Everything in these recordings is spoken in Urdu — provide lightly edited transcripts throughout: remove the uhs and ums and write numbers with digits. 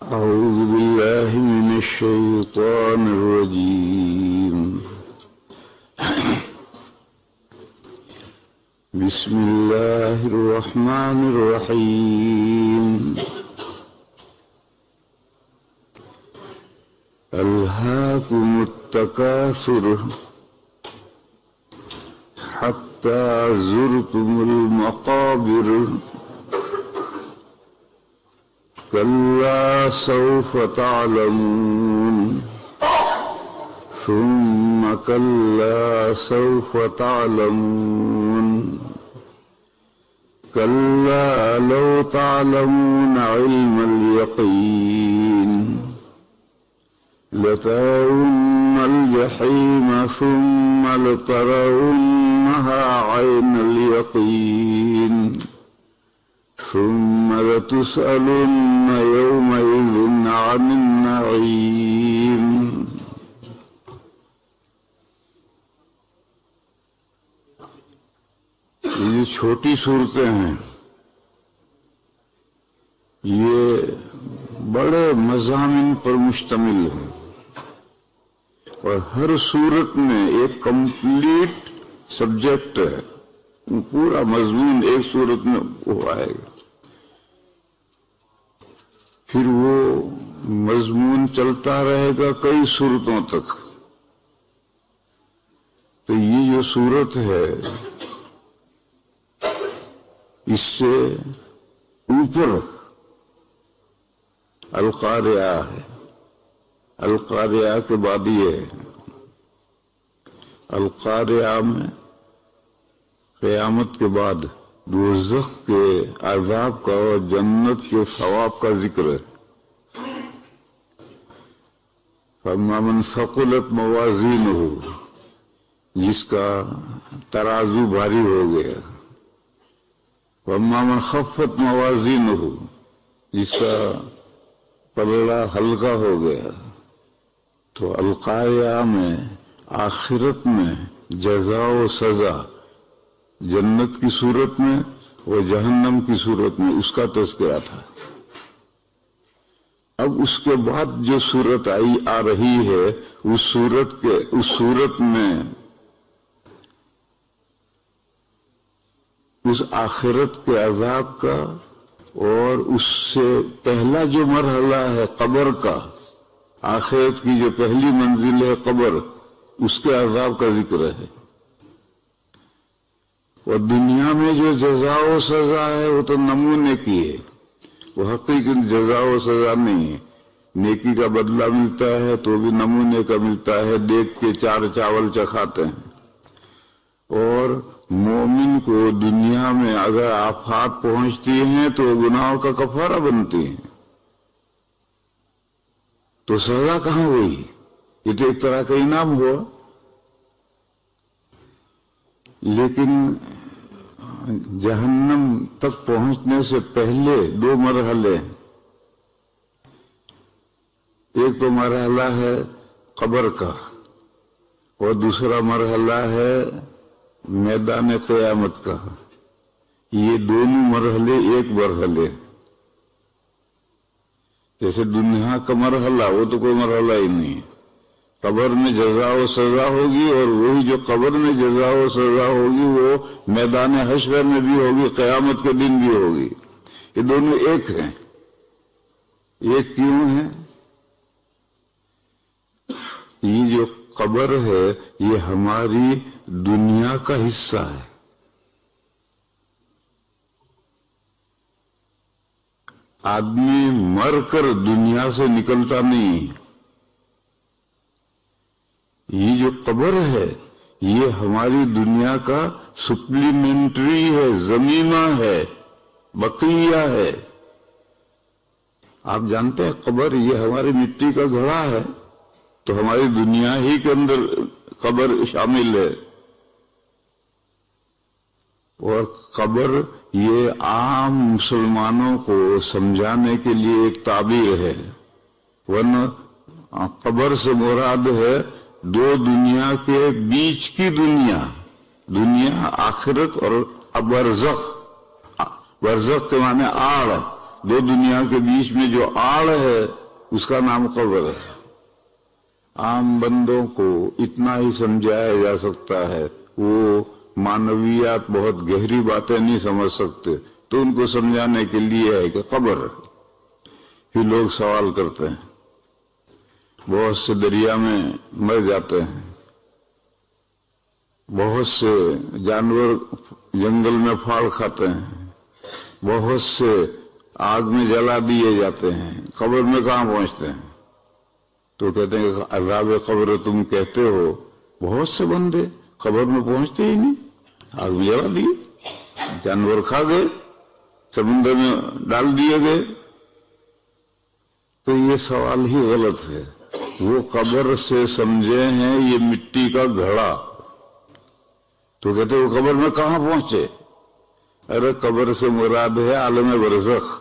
أعوذ بالله من الشيطان الرجيم. بسم الله الرحمن الرحيم. ألهاكم التكاثر حتى زرتم المقابر كلا سوف تعلمون ثم كلا سوف تعلمون كلا لو تعلمون علم اليقين لترون الجحيم ثم لترونها عين اليقين ثم لتسألن يومئذ عن النعيم. یہ چھوٹی صورتیں ہیں، یہ بڑے مضامین پر مشتمل ہیں اور ہر صورت میں ایک کمپلیٹ سبجیکٹ ہے، پورا مضمون ایک صورت میں وہ آئے گا، پھر وہ مضمون چلتا رہے گا کئی صورتوں تک. تو یہ جو صورت ہے اس سے اوپر القاریہ ہے، القاریہ کے بعد یہ ہے. القاریہ میں قیامت کے بعد دوزخ کے عذاب کا اور جنت کے ثواب کا ذکر ہے. فَأَمَّا مَنْ ثَقُلَتْ مَوَازِينُهُ، جس کا ترازو بھاری ہو گیا. وَأَمَّا مَنْ خَفَّتْ مَوَازِينُهُ، جس کا پلڑا ہلکا ہو گیا. تو القاریہ میں آخرت میں جزا و سزا جنت کی صورت میں اور جہنم کی صورت میں اس کا تذکرہ تھا. اب اس کے بعد جو صورت آ رہی ہے اس صورت میں اس آخرت کے عذاب کا اور اس سے پہلا جو مرحلہ ہے قبر کا، آخرت کی جو پہلی منزل ہے قبر، اس کے عذاب کا ذکر ہے. اور دنیا میں جو جزا و سزا ہے وہ تو نمونے کی ہے، وہ حقیقی جزا و سزا نہیں ہے. نیکی کا بدلہ ملتا ہے تو بھی نمونے کا ملتا ہے، دیکھ کے چار چاول چکھاتے ہیں. اور مومن کو دنیا میں اگر آفات پہنچتی ہیں تو گناہوں کا کفارہ بنتی ہیں. تو سزا کہاں ہوئی؟ یہ تو ایک طرح کا انعام ہوا. لیکن جہنم تک پہنچنے سے پہلے دو مرحلے، ایک تو مرحلہ ہے قبر کا اور دوسرا مرحلہ ہے میدان قیامت کا. یہ دونوں مرحلے ایک مرحلے. جیسے دنیا کا مرحلہ وہ تو کوئی مرحلہ ہی نہیں ہے، قبر میں جزا و سزا ہوگی، اور وہی جو قبر میں جزا و سزا ہوگی وہ میدان حشر میں بھی ہوگی، قیامت کے دن بھی ہوگی. یہ دونوں ایک ہیں. ایک کیوں ہیں؟ یہ جو قبر ہے یہ ہماری دنیا کا حصہ ہے. آدمی مر کر دنیا سے نکلتا نہیں. یہ جو قبر ہے یہ ہماری دنیا کا سپلیمنٹری ہے، ضمیمہ ہے، بقیہ ہے. آپ جانتے ہیں قبر یہ ہماری مٹی کا گھڑا ہے، تو ہماری دنیا ہی کے اندر قبر شامل ہے. اور قبر یہ عام مسلمانوں کو سمجھانے کے لیے ایک تعبیر ہے، ورنہ قبر سے مراد ہے دو دنیا کے بیچ کی دنیا آخرت اور برزخ. برزخ کے معنی آڑ، دو دنیا کے بیچ میں جو آڑ ہے اس کا نام قبر ہے۔ عام بندوں کو اتنا ہی سمجھایا جا سکتا ہے، وہ معنویات بہت گہری باتیں نہیں سمجھ سکتے، تو ان کو سمجھانے کے لیے ہے کہ قبر۔ پھر لوگ سوال کرتے ہیں، بہت سے دریا میں مر جاتے ہیں، بہت سے جانور جنگل میں پھاڑ کھاتے ہیں، بہت سے آگ میں جلا دیے جاتے ہیں، قبر میں کہاں پہنچتے ہیں؟ تو کہتے ہیں کہ عذاب قبر تم کہتے ہو، بہت سے بندے قبر میں پہنچتے ہی نہیں، آگ میں جلا دیے، جانور کھا گئے، سمندر میں ڈال دیے گئے۔ تو یہ سوال ہی غلط ہے۔ وہ قبر سے سمجھے ہیں یہ مٹی کا گھڑا، تو کہتے وہ قبر میں کہاں پہنچے؟ ارے قبر سے مراد ہے عالم برزخ۔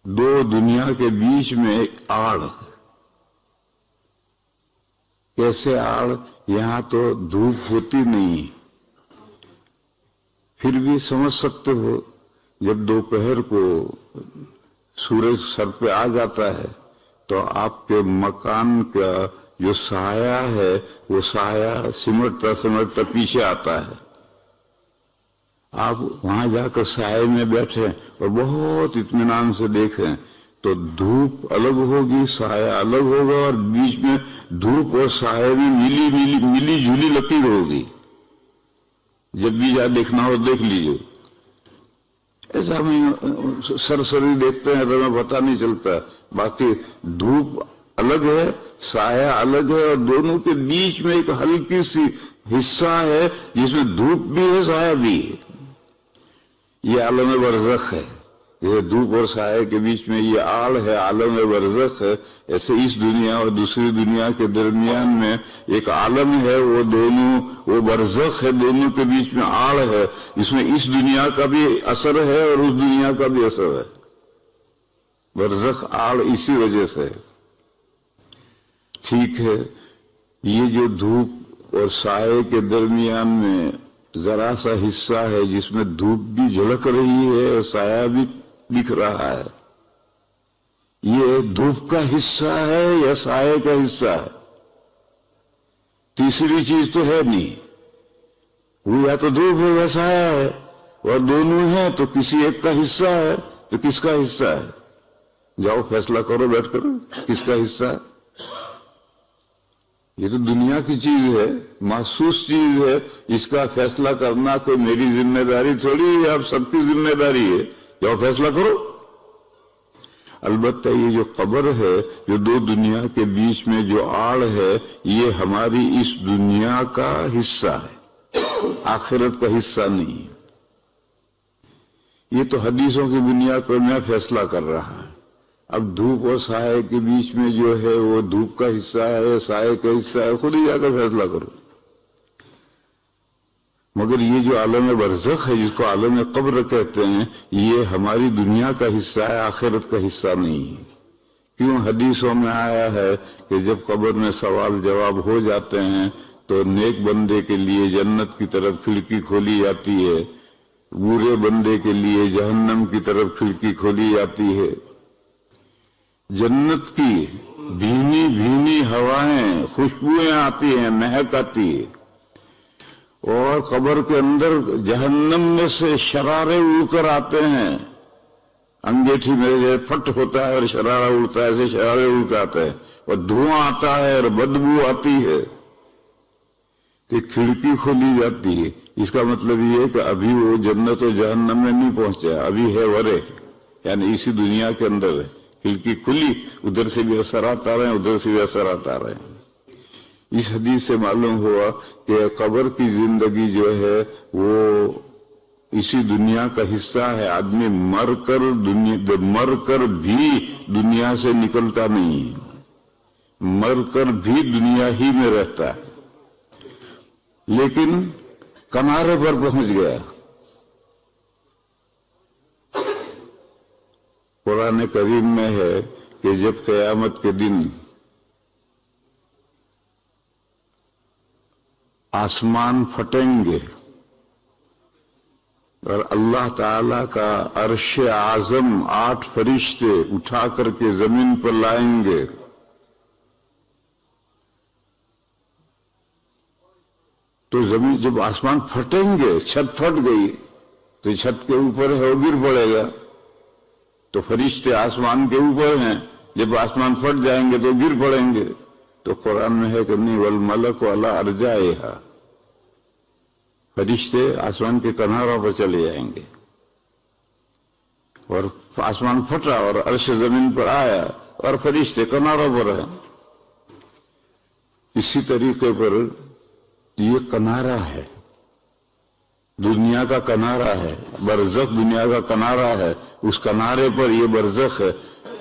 دو دنیا کے بیچ میں ایک آڑ۔ کیسے آڑ؟ یہاں تو دھوپ ہوتی نہیں، پھر بھی سمجھ سکتے ہو جب دوپہر کو سورج سر پہ آ جاتا ہے تو آپ کے مکان کا جو سایہ ہے وہ سایہ سمٹتا سمٹتا پیچھے آتا ہے۔ آپ وہاں جا کر سائے میں بیٹھیں اور بہت اطمینان سے دیکھیں تو دھوپ الگ ہوگی، سایہ الگ ہوگا، اور بیچ میں دھوپ اور سایہ میں ملی جھولی لکیر ہوگی۔ جب بھی جا دیکھنا ہو دیکھ لیجیے۔ ایسا ہم سرسری دیکھتے ہیں تو ہمیں پتہ نہیں چلتا، باقی دھوپ الگ ہے، سایہ الگ ہے، اور دونوں کے بیچ میں ایک ہلکی سی حصہ ہے جس میں دھوپ بھی ہے سایہ بھی ہے۔ یہ عالم برزخ ہے۔ جیسے دھوپ اور سایہ کے بیچ میں یہ آڑ ہے، عالم برزخ ہے، ایسے اس دنیا اور دوسری دنیا کے درمیان میں ایک عالم ہے، وہ دونوں، وہ برزخ ہے، دونوں کے بیچ میں آڑ ہے، اس میں اس دنیا کا بھی اثر ہے اور اس دنیا کا بھی اثر ہے۔ برزخ آڑ اسی وجہ سے ہے۔ ٹھیک ہے، یہ جو دھوپ اور سائے کے درمیان میں ذرا سا حصہ ہے جس میں دھوپ بھی جھلک رہی ہے اور سایہ بھی دکھ رہا ہے، یہ دھوپ کا حصہ ہے یا سائے کا حصہ ہے؟ تیسری چیز تو ہے نہیں، وہ یا تو دھوپ ہے یا سایہ ہے، اور دونوں ہیں تو کسی ایک کا حصہ ہے، تو کس کا حصہ ہے؟ جاؤ فیصلہ کرو بیٹھ کر، کس کا حصہ ہے؟ یہ تو دنیا کی چیز ہے، محسوس چیز ہے، اس کا فیصلہ کرنا تو میری ذمہ داری تھوڑی ہے، اب سب کی ذمہ داری ہے، جاؤ فیصلہ کرو۔ البتہ یہ جو قبر ہے، جو دو دنیا کے بیچ میں جو آڑ ہے، یہ ہماری اس دنیا کا حصہ ہے، آخرت کا حصہ نہیں ہے۔ یہ تو حدیثوں کی بنیاد پر میں فیصلہ کر رہا ہے۔ اب دھوپ اور سائے کے بیچ میں جو ہے وہ دھوپ کا حصہ ہے، سائے کا حصہ ہے، خود ہی جا کر فیصلہ کرو۔ مگر یہ جو عالم برزخ ہے، جس کو عالم قبر کہتے ہیں، یہ ہماری دنیا کا حصہ ہے، آخرت کا حصہ نہیں ہے۔ کیوں؟ حدیثوں میں آیا ہے کہ جب قبر میں سوال جواب ہو جاتے ہیں تو نیک بندے کے لیے جنت کی طرف کھڑکی کھولی جاتی ہے، برے بندے کے لیے جہنم کی طرف کھڑکی کھولی جاتی ہے۔ جنت کی بھینی بھینی ہوائیں، خوشبوئیں آتی ہیں، مہک آتی ہے، اور قبر کے اندر جہنم میں سے شرارے اڑ کر آتے ہیں۔ انگیٹھی میں پھٹ ہوتا ہے اور شرارہ اڑتا ہے، ایسے شرارے اڑ کر آتے ہیں، اور دھواں آتا ہے اور بدبو آتی ہے۔ کہ کھڑکی کھولی جاتی ہے، اس کا مطلب یہ ہے کہ ابھی وہ جنت و جہنم میں نہیں پہنچا، ابھی ہے ورے، یعنی اسی دنیا کے اندر ہے۔ کھڑکی کھلی، ادھر سے بھی اثرات آ رہے ہیں، ادھر سے بھی اثرات آ رہے ہیں۔ اس حدیث سے معلوم ہوا کہ قبر کی زندگی جو ہے وہ اسی دنیا کا حصہ ہے۔ آدمی مر کر بھی دنیا سے نکلتا نہیں ہے، مر کر بھی دنیا ہی میں رہتا ہے، لیکن کنارے پر پہنچ گیا۔ قرآن کریم میں ہے کہ جب قیامت کے دن آسمان پھٹیں گے اور اللہ تعالی کا عرش اعظم 8 فرشتے اٹھا کر کے زمین پر لائیں گے، تو زمین جب آسمان پھٹیں گے، چھت پھٹ گئی تو چھت کے اوپر ہے وہ گر پڑے گا، تو فرشتے آسمان کے اوپر ہیں، جب آسمان پھٹ جائیں گے تو گر پڑیں گے۔ تو قرآن میں ہے کہ نہیں، والملک علی ارجائہا، فرشتے آسمان کے کناروں پر چلے جائیں گے، اور آسمان پھٹا اور عرش زمین پر آیا اور فرشتے کناروں پر ہیں۔ اسی طریقے پر یہ کنارہ ہے، دنیا کا کنارہ ہے، برزخ دنیا کا کنارہ ہے، اس کنارے پر یہ برزخ ہے،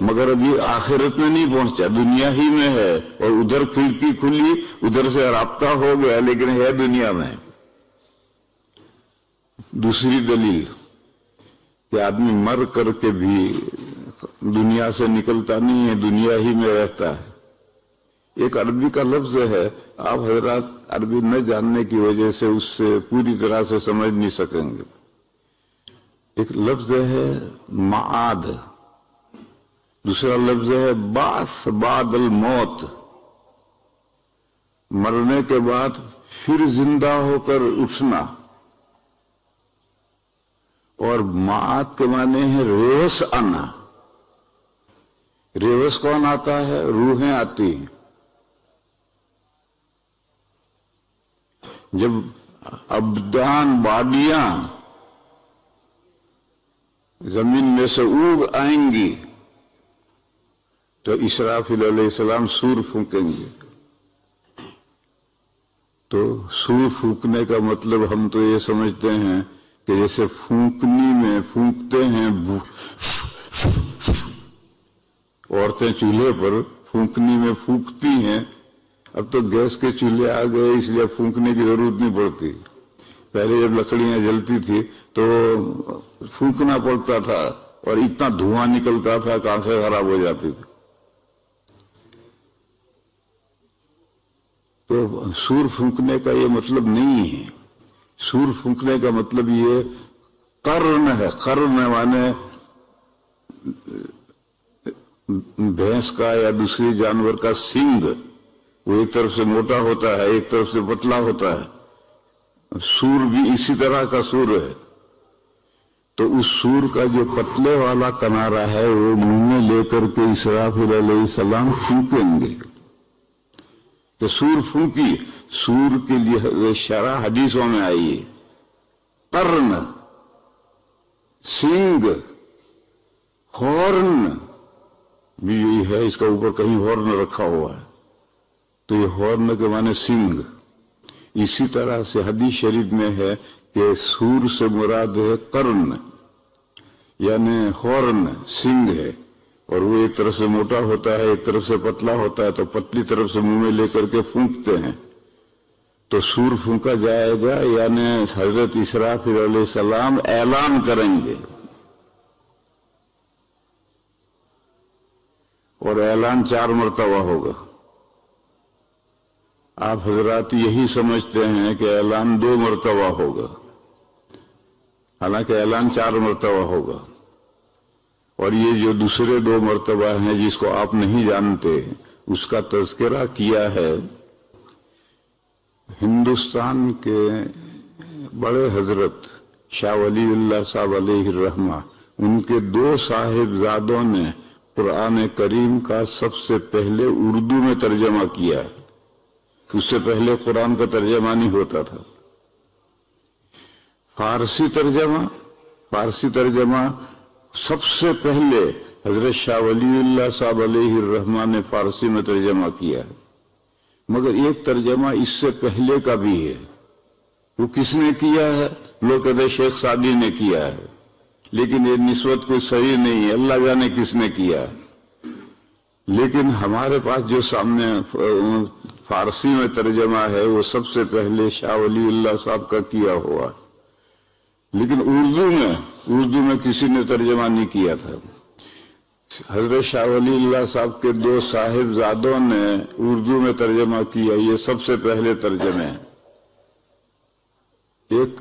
مگر ابھی آخرت میں نہیں پہنچا، دنیا ہی میں ہے، اور ادھر کھڑکی کھلی، ادھر سے رابطہ ہو گیا، لیکن ہے دنیا میں۔ دوسری دلیل کہ آدمی مر کر کے بھی دنیا سے نکلتا نہیں ہے، دنیا ہی میں رہتا ہے۔ ایک عربی کا لفظ ہے، آپ حضرات عربی نہ جاننے کی وجہ سے اس سے پوری طرح سے سمجھ نہیں سکیں گے۔ ایک لفظ ہے معاد، دوسرا لفظ ہے بعث بعد الموت، مرنے کے بعد پھر زندہ ہو کر اٹھنا، اور معاد کے معنی ہے ریوس آنا۔ ریوس کون آتا ہے؟ روحیں آتی ہیں۔ جب ابدان باڈیاں زمین میں سے اگ آئیں گی تو اسرافیل علیہ السلام سور پھونکیں گے۔ تو سور پھونکنے کا مطلب ہم تو یہ سمجھتے ہیں کہ جیسے پھونکنے میں پھونکتے ہیں، عورتیں چولہے پر پھونکنے میں پھونکتی ہیں، اب تو گیس کے چولہے آ گئے اس لیے پھونکنے کی ضرورت نہیں پڑتی۔ پہلے جب لکڑیاں جلتی تھی تو پھونکنا پڑتا تھا اور اتنا دھواں نکلتا تھا کہ آنکھیں خراب ہو جاتی تھی۔ تو سور پھونکنے کا یہ مطلب نہیں ہے، سور پھونکنے کا مطلب یہ قرن ہے۔ قرن مانے بھینس کا یا دوسری جانور کا سنگ، وہ ایک طرف سے موٹا ہوتا ہے، ایک طرف سے پتلا ہوتا ہے۔ سور بھی اسی طرح کا سور ہے۔ تو اس سور کا جو پتلے والا کنارہ ہے وہ منہ میں لے کر کے اسرافیل علیہ السلام پھونکیں گے۔ کہ سور پھونکی، سور کے لیے شرح حدیثوں میں آئی ہے۔ قرن، سنگ، ہورن بھی یہی ہے، اس کا اوپر کہیں ہورن رکھا ہوا ہے، تو یہ ہورن کے معنی سنگ۔ اسی طرح سے حدیث شریف میں ہے کہ سور سے مراد ہے قرن، یعنی ہورن سنگ ہے، اور وہ ایک طرف سے موٹا ہوتا ہے ایک طرف سے پتلا ہوتا ہے، تو پتلی طرف سے منہ میں لے کر کے پھونکتے ہیں۔ تو سور پھونکا جائے گا، یعنی حضرت اسرافیل علیہ السلام اعلان کریں گے، اور اعلان 4 مرتبہ ہوگا۔ آپ حضرات یہی سمجھتے ہیں کہ اعلان 2 مرتبہ ہوگا، حالانکہ اعلان 4 مرتبہ ہوگا۔ اور یہ جو دوسرے 2 مرتبہ ہیں جس کو آپ نہیں جانتے، اس کا تذکرہ کیا ہے ہندوستان کے بڑے حضرت شاہ ولی اللہ صاحب علیہ الرحمہ، ان کے 2 صاحبزادوں نے قرآن کریم کا سب سے پہلے اردو میں ترجمہ کیا ہے۔ اس سے پہلے قرآن کا ترجمہ نہیں ہوتا تھا۔ فارسی ترجمہ سب سے پہلے حضرت شاہ ولی اللہ صاحب علیہ الرحمہ نے فارسی میں ترجمہ کیا ہے، مگر ایک ترجمہ اس سے پہلے کا بھی ہے۔ وہ کس نے کیا ہے؟ لوگ کہتے ہیں شیخ سعدی نے کیا ہے، لیکن یہ نسبت کوئی صحیح نہیں ہے، اللہ جانے کس نے کیا ہے۔ لیکن ہمارے پاس جو سامنے فارسی میں ترجمہ ہے وہ سب سے پہلے شاہ ولی اللہ صاحب کا کیا ہوا، لیکن اردو میں کسی نے ترجمہ نہیں کیا تھا۔ حضرت شاہ ولی اللہ صاحب کے 2 صاحبزادوں نے اردو میں ترجمہ کیا، یہ سب سے پہلے ترجمے ہیں۔ ایک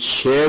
6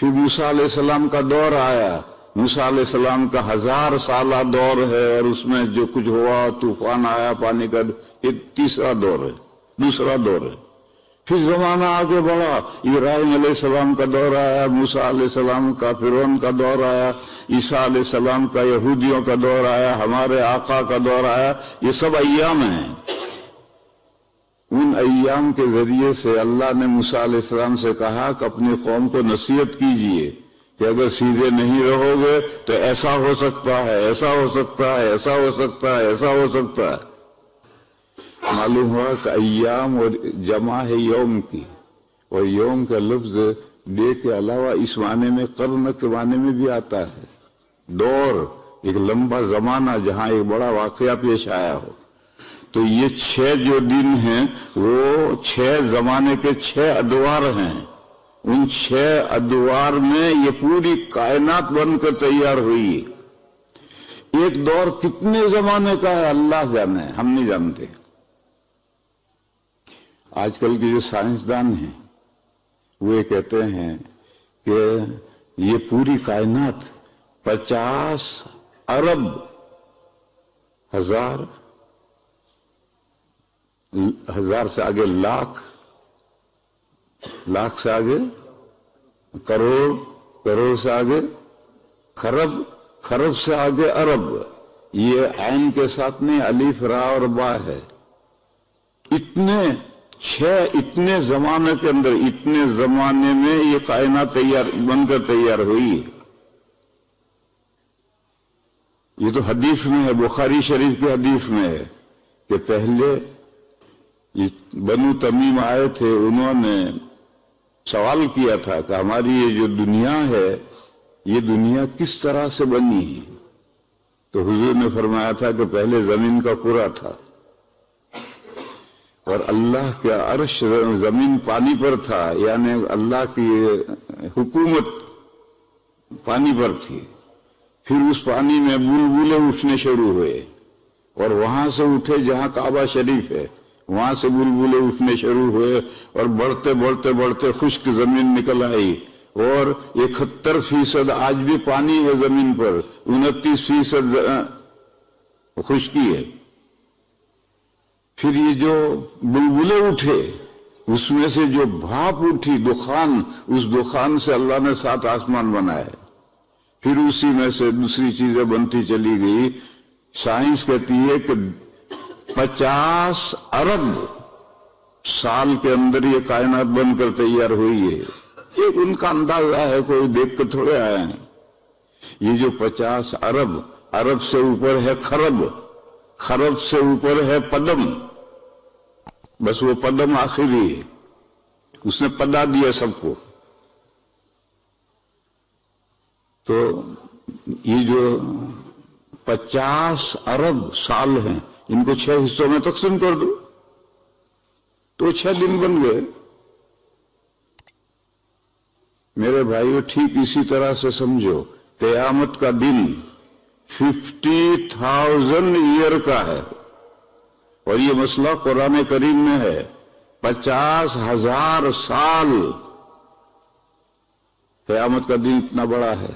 پھر موسیٰ علیہ السلام کا دور آیا، موسیٰ علیہ السلام کا 1000 سالہ دور ہے، اور اس میں جو کچھ ہوا، طوفان آیا پانی کا، یہ تیسرا دور ہے، دوسرا دور ہے۔ پھر زمانہ آگے بڑھا، ابراہیم علیہ السلام کا دور آیا، موسیٰ علیہ السلام کا فرعون کا دور آیا، عیسیٰ علیہ السلام کا یہودیوں کا دور آیا، ہمارے آقا کا دور آیا۔ یہ سب ایام ہیں۔ ان ایام کے ذریعے سے اللہ نے موسیٰ علیہ السلام سے کہا کہ اپنی قوم کو نصیحت کیجئے کہ اگر سیدھے نہیں رہو گے تو ایسا ہو سکتا ہے، ایسا ہو سکتا ہے، ایسا ہو سکتا ہے، ایسا ہو سکتا ہے۔ معلوم ہوا کہ ایام اور جمع ہے یوم کی، اور یوم کا لفظ ڈے کے علاوہ اس معنی میں قرن کے معنی میں بھی آتا ہے، دور، ایک لمبا زمانہ جہاں ایک بڑا واقعہ پیش آیا ہو۔ تو یہ 6 جو دن ہیں وہ 6 زمانے کے 6 ادوار ہیں۔ ان 6 ادوار میں یہ پوری کائنات بن کر تیار ہوئی۔ ایک دور کتنے زمانے کا ہے اللہ جانے، ہم نہیں جانتے۔ آج کل کے جو سائنسدان ہیں وہ یہ کہتے ہیں کہ یہ پوری کائنات 50 ارب ہزار سے آگے لاکھ سے آگے کروڑ سے آگے خرب سے آگے ارب، یہ عین کے ساتھ نہیں، الف را اور با ہے۔ اتنے زمانے کے اندر، اتنے زمانے میں یہ کائنات بن کر تیار ہوئی۔ یہ تو حدیث میں ہے، بخاری شریف کی حدیث میں ہے کہ پہلے بنو تمیم آئے تھے، انہوں نے سوال کیا تھا کہ ہماری یہ جو دنیا ہے، یہ دنیا کس طرح سے بنی ہے؟ تو حضور نے فرمایا تھا کہ پہلے زمین کا کرہ تھا، اور اللہ کا عرش زمین پانی پر تھا، یعنی اللہ کی حکومت پانی پر تھی۔ پھر اس پانی میں بلبلے اٹھنے شروع ہوئے، اور وہاں سے اٹھے جہاں کعبہ شریف ہے، وہاں سے بلبلے اٹھنے شروع ہوئے، اور بڑھتے بڑھتے بڑھتے خشک زمین نکل آئی، اور 71% آج بھی پانی ہے زمین پر، 29% خشکی ہے۔ پھر یہ جو بلبلے اٹھے، اس میں سے جو بھاپ اٹھی، دخان، اس دخان سے اللہ نے 7 آسمان بنائے۔ پھر اسی میں سے دوسری چیزیں بنتی چلی گئی۔ سائنس کہتی ہے کہ 50 ارب سال کے اندر یہ کائنات بن کر تیار ہوئی ہے۔ ایک ان کا اندازہ ہے، کوئی دیکھ کر تھوڑے آئے ہیں۔ یہ جو 50 ارب سے اوپر ہے خرب سے اوپر ہے پدم، بس وہ پدم آخری ہے، اس نے پدا دیا سب کو۔ تو یہ جو 50 ارب سال ہیں، ان کو 6 حصوں میں تقسیم کر دو تو 6 دن بن گئے۔ میرے بھائیو، ٹھیک اسی طرح سے سمجھو، قیامت کا دن 50,000 ایئر کا ہے، اور یہ مسئلہ قرآن کریم میں ہے۔ 50,000 سال قیامت کا دن اتنا بڑا ہے۔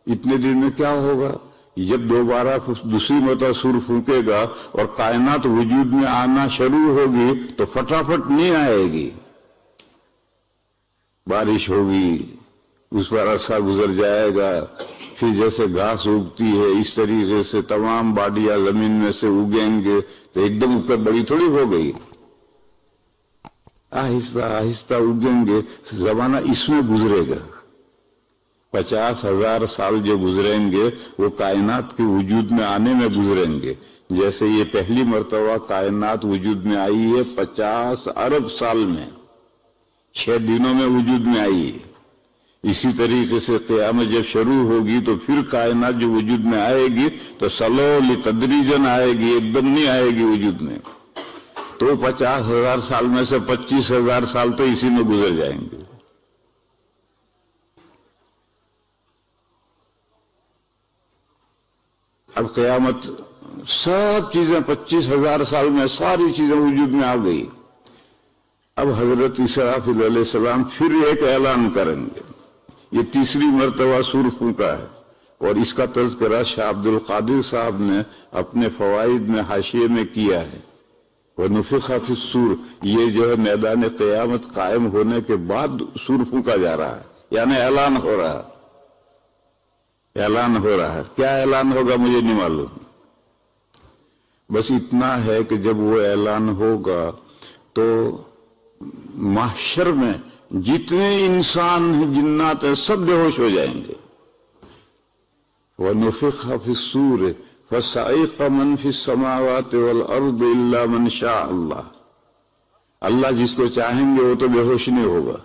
اتنے دن میں کیا ہوگا؟ جب دوبارہ دوسری مرتبہ سور پھونکے گا اور کائنات وجود میں آنا شروع ہوگی تو فٹافٹ نہیں آئے گی، بارش ہوگی، اس پر عرصہ گزر جائے گا، پھر جیسے گھاس اگتی ہے اس طریقے سے تمام باڈیاں زمین میں سے اگیں گے، تو ایک دم اگ کر بڑی تھوڑی ہو گئی، آہستہ آہستہ اگیں گے۔ زمانہ اس میں گزرے گا۔ 50,000 سال جو گزریں گے وہ کائنات کے وجود میں آنے میں گزریں گے۔ جیسے یہ پہلی مرتبہ کائنات وجود میں آئی ہے 50 ارب سال میں، 6 دنوں میں وجود میں آئی ہے۔ اسی طریقے سے قیامت جب شروع ہوگی تو پھر کائنات جو وجود میں آئے گی تو سلولی تدریجن آئے گی، ایک دم نہیں آئے گی وجود میں۔ تو 50,000 سال میں سے 25,000 سال تو اسی میں گزر جائیں گے۔ اب قیامت سب چیزیں 25,000 سال میں ساری چیزیں وجود میں آ گئی۔ اب حضرت اسرافیل علیہ السلام پھر ایک اعلان کریں گے۔ یہ تیسری مرتبہ سور پھونکا ہے، اور اس کا تذکرہ شاہ عبد القادر صاحب نے اپنے فوائد میں حاشیے میں کیا ہے۔ وَنُفِخَ فِي الصُّورِ، یہ جو ہے میدان قیامت قائم ہونے کے بعد سور پھونکا جا رہا ہے، یعنی اعلان ہو رہا ہے، اعلان ہو رہا ہے۔ کیا اعلان ہوگا مجھے نہیں معلوم، بس اتنا ہے کہ جب وہ اعلان ہوگا تو محشر میں جتنے انسان ہیں، جنات ہیں، سب بے ہوش ہو جائیں گے۔ وَنُفِخَ فِي الصُّورِ فَصَعِقَ مَنْ فِي السَّمَاوَاتِ وَالْأَرْضِ إِلَّا مَنْ شَاءَ اللَّهُ، اللہ جس کو چاہیں گے وہ تو بے ہوش نہیں ہوگا۔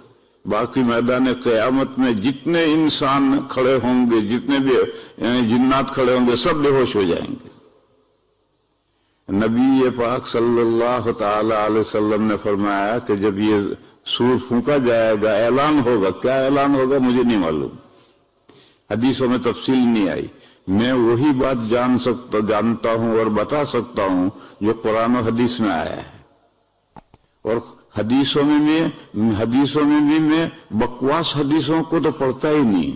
باقی میدان قیامت میں جتنے انسان کھڑے ہوں گے، جتنے بھی جنات کھڑے ہوں گے، سب بے ہوش ہو جائیں گے۔ نبی پاک صلی اللہ تعالی علیہ وسلم نے فرمایا کہ جب یہ سور پھونکا جائے گا، اعلان ہوگا۔ کیا اعلان ہوگا مجھے نہیں معلوم، حدیثوں میں تفصیل نہیں آئی۔ میں وہی بات جانتا ہوں اور بتا سکتا ہوں جو قرآن و حدیث میں آیا ہے، اور حدیثوں میں بھی میں بکواس حدیثوں کو تو پڑھتا ہی نہیں۔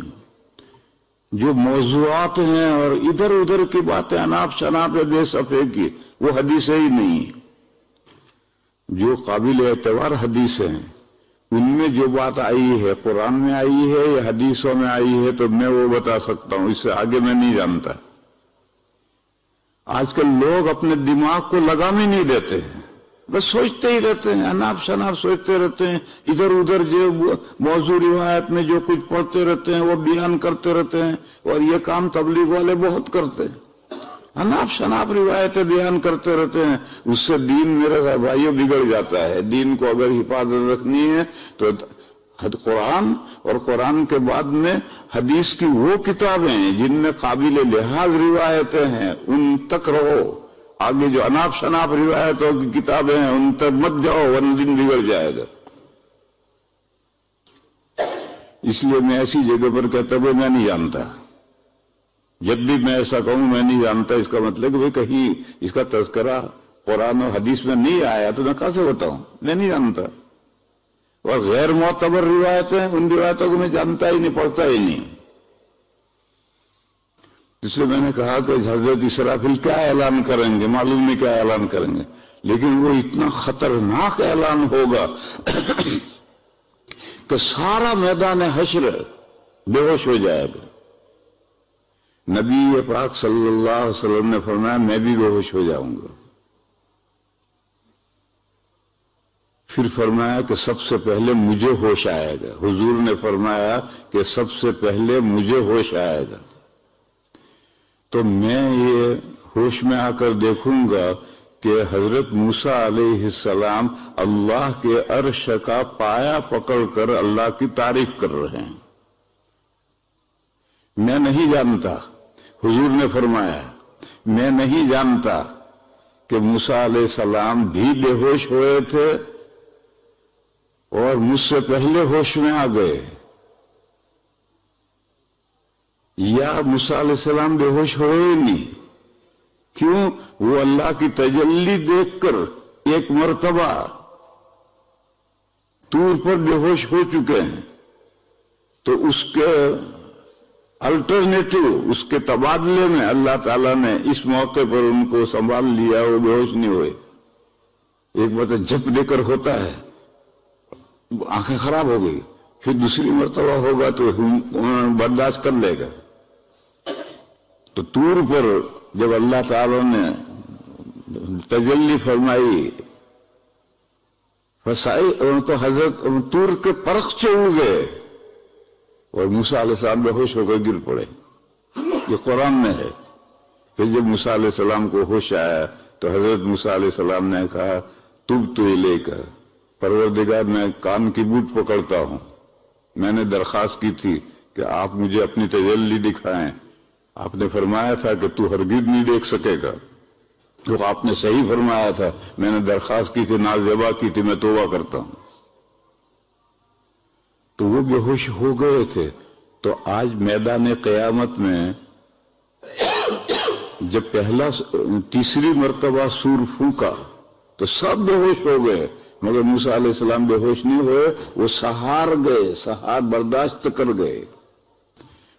جو موضوعات ہیں اور ادھر ادھر کی باتیں، اناپ شناپ بے صفحے کی، وہ حدیثیں ہی نہیں۔ جو قابل اعتبار حدیثیں ہیں ان میں جو بات آئی ہے، قرآن میں آئی ہے یا حدیثوں میں آئی ہے، تو میں وہ بتا سکتا ہوں، اس سے آگے میں نہیں جانتا۔ آج کل لوگ اپنے دماغ کو لگام ہی نہیں دیتے ہیں، بس سوچتے ہی رہتے ہیں، اناپ شناپ سوچتے رہتے ہیں، ادھر ادھر جو موضوع روایت میں جو کچھ پڑھتے رہتے ہیں وہ بیان کرتے رہتے ہیں، اور یہ کام تبلیغ والے بہت کرتے ہیں، اناپ شناپ روایتیں بیان کرتے رہتے ہیں۔ اس سے دین میرے بھائیوں بگڑ جاتا ہے۔ دین کو اگر حفاظت رکھنی ہے تو قرآن، اور قرآن کے بعد میں حدیث کی وہ کتابیں جن میں قابل لحاظ روایتیں ہیں ان تک رہو۔ آگے جو اناپ شناپ روایتوں کی کتابیں ہیں ان تک مت جاؤ، ورنہ دن بگڑ جائے گا۔ اس لیے میں ایسی جگہ پر کہتا ہوں میں نہیں جانتا۔ جب بھی میں ایسا کہوں میں نہیں جانتا، اس کا مطلب کہ کہیں اس کا تذکرہ قرآن و حدیث میں نہیں آیا تو میں کہاں سے بتاؤں، میں نہیں جانتا۔ اور غیر معتبر روایتیں، ان روایتوں کو میں جانتا ہی نہیں، پڑھتا ہی نہیں۔ اس لیے میں نے کہا کہ حضرت اسرافیل کیا اعلان کریں گے، معلوم نہیں کیا اعلان کریں گے، لیکن وہ اتنا خطرناک اعلان ہوگا کہ سارا میدان حشر بے ہوش ہو جائے گا۔ نبی پاک صلی اللہ علیہ وسلم نے فرمایا میں بھی بے ہوش ہو جاؤں گا۔ پھر فرمایا کہ سب سے پہلے مجھے ہوش آئے گا۔ حضور نے فرمایا کہ سب سے پہلے مجھے ہوش آئے گا، تو میں یہ ہوش میں آ کر دیکھوں گا کہ حضرت موسیٰ علیہ السلام اللہ کے عرش کا پایا پکڑ کر اللہ کی تعریف کر رہے ہیں۔ میں نہیں جانتا، حضور نے فرمایا میں نہیں جانتا کہ موسیٰ علیہ السلام بھی بے ہوش ہوئے تھے اور مجھ سے پہلے ہوش میں آ گئے، یا موسیٰ علیہ السلام بے ہوش ہوئے ہی نہیں۔ کیوں؟ وہ اللہ کی تجلی دیکھ کر ایک مرتبہ طور پر بے ہوش ہو چکے ہیں، تو اس کے الٹرنیٹو، اس کے تبادلے میں اللہ تعالیٰ نے اس موقع پر ان کو سنبھال لیا، وہ بے ہوش نہیں ہوئے۔ ایک مرتبہ جب دے کر ہوتا ہے آنکھیں خراب ہو گئی، پھر دوسری مرتبہ ہوگا تو برداشت کر لے گا۔ تو طور پر جب اللہ تعالیٰ نے تجلی فرمائی فسائی، تو حضرت طور کے پرخ سے اڑ گئے اور موسیٰ علیہ السلام بے ہوش ہو کر گر پڑے۔ یہ قرآن میں ہے۔ پھر جب موسیٰ علیہ السلام کو ہوش آیا تو حضرت موسیٰ علیہ السلام نے کہا تبت الیک، پروردگار میں کان کی بوٹ پکڑتا ہوں، میں نے درخواست کی تھی کہ آپ مجھے اپنی تجلی دکھائیں، آپ نے فرمایا تھا کہ تو ہرگز نہیں دیکھ سکے گا، تو آپ نے صحیح فرمایا تھا، میں نے درخواست کی تھی، نازیبا کی تھی، میں توبہ کرتا ہوں۔ تو وہ بے ہوش ہو گئے تھے۔ تو آج میدان قیامت میں جب تیسری مرتبہ سور پھونکا تو سب بے ہوش ہو گئے، مگر موسیٰ علیہ السلام بے ہوش نہیں ہوئے، وہ سہار گئے، سہار برداشت کر گئے۔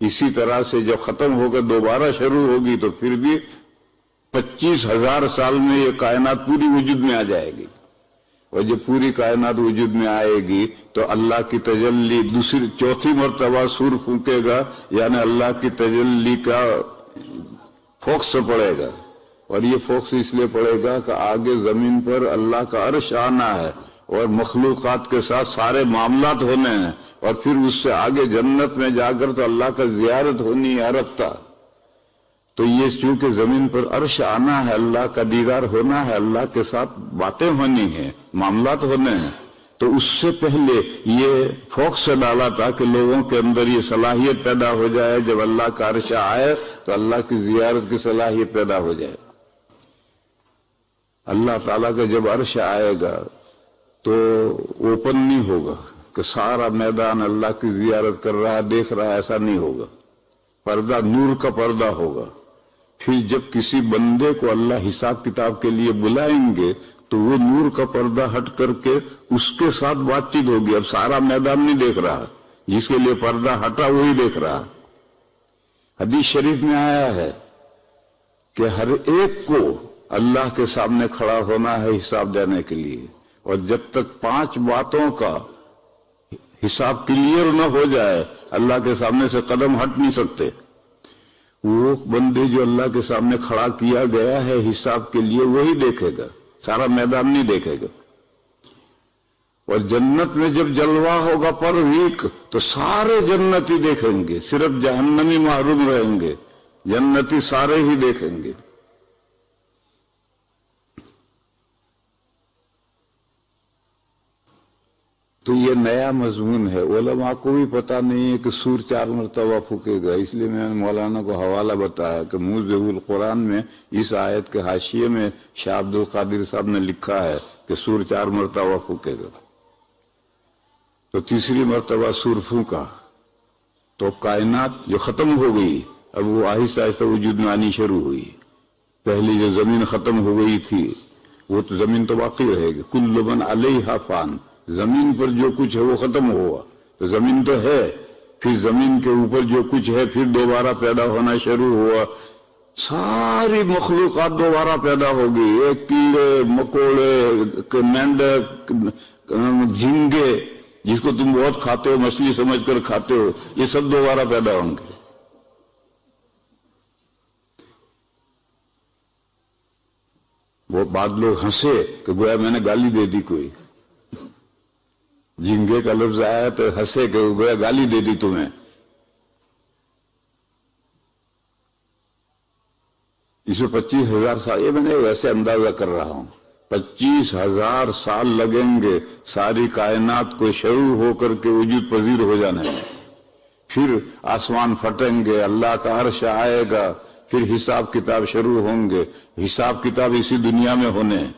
اسی طرح سے جب ختم ہو کر دوبارہ شروع ہوگی تو پھر بھی 25,000 سال میں یہ کائنات پوری وجود میں آ جائے گی، اور جب پوری کائنات وجود میں آئے گی تو اللہ کی تجلی دوسری چوتھی مرتبہ سور پھونکے گا، یعنی اللہ کی تجلی کا فوکس پڑے گا، اور یہ فوکس اس لیے پڑے گا کہ آگے زمین پر اللہ کا عرش آنا ہے اور مخلوقات کے ساتھ سارے معاملات ہونے ہیں، اور پھر اس سے آگے جنت میں جا کر تو اللہ کا زیارت ہونی ہے عرب تا۔ تو یہ چونکہ زمین پر عرش آنا ہے، اللہ کا دیدار ہونا ہے، اللہ کے ساتھ باتیں ہونی ہیں، معاملات ہونے ہیں، تو اس سے پہلے یہ فوکس ڈالا تھا کہ لوگوں کے اندر یہ صلاحیت پیدا ہو جائے، جب اللہ کا عرش آئے تو اللہ کی زیارت کی صلاحیت پیدا ہو جائے۔ اللہ تعالیٰ کا جب عرش آئے گا تو اوپن نہیں ہوگا کہ سارا میدان اللہ کی زیارت کر رہا ہے، دیکھ رہا ہے، ایسا نہیں ہوگا، پردہ نور کا پردہ ہوگا۔ پھر جب کسی بندے کو اللہ حساب کتاب کے لیے بلائیں گے تو وہ نور کا پردہ ہٹ کر کے اس کے ساتھ بات چیت ہوگی، اب سارا میدان نہیں دیکھ رہا، جس کے لیے پردہ ہٹا وہی دیکھ رہا۔ حدیث شریف میں آیا ہے کہ ہر ایک کو اللہ کے سامنے کھڑا ہونا ہے حساب دینے کے لیے، اور جب تک 5 باتوں کا حساب کلیئر نہ ہو جائے اللہ کے سامنے سے قدم ہٹ نہیں سکتے۔ وہ بندے جو اللہ کے سامنے کھڑا کیا گیا ہے حساب کے لیے وہی دیکھے گا، سارا میدان نہیں دیکھے گا۔ اور جنت میں جب جلوہ ہوگا پر ویک تو سارے جنتی دیکھیں گے، صرف جہنمی محروم رہیں گے، جنتی سارے ہی دیکھیں گے۔ تو یہ نیا مضمون ہے، علماء کو بھی پتہ نہیں ہے کہ سور 4 مرتبہ پھونکے گا، اس لیے میں نے مولانا کو حوالہ بتایا کہ موضوع القرآن میں اس آیت کے حاشیے میں شاہ عبد القادر صاحب نے لکھا ہے کہ سور 4 مرتبہ پھونکے گا۔ تو تیسری مرتبہ سور پھونکا تو کائنات جو ختم ہو گئی اب وہ آہستہ آہستہ وجود میں آنی شروع ہوئی۔ پہلی جو زمین ختم ہو گئی تھی وہ تو زمین تو باقی رہے گی، کل من علیہا فان، زمین پر جو کچھ ہے وہ ختم ہوا، تو زمین تو ہے، پھر زمین کے اوپر جو کچھ ہے پھر دوبارہ پیدا ہونا شروع ہوا، ساری مخلوقات دوبارہ پیدا ہو گئی، ایک کیڑے مکوڑے مینڈک جھینگے جس کو تم بہت کھاتے ہو، مچھلی سمجھ کر کھاتے ہو، یہ سب دوبارہ پیدا ہوں گے۔ وہ بعد لوگ ہنسے کہ گویا میں نے گالی دے دی، کوئی جھینگے کا لفظ آیا تو ہنسے کہ گویا گالی دے دی تمہیں۔ اس میں 25,000 سال، یہ میں نے ویسے اندازہ کر رہا ہوں، 25,000 سال لگیں گے ساری کائنات کو شروع ہو کر کے وجود پذیر ہو جانے میں، پھر آسمان پھٹیں گے، اللہ کا عرش آئے گا، پھر حساب کتاب شروع ہوں گے، حساب کتاب اسی دنیا میں ہونے ہیں۔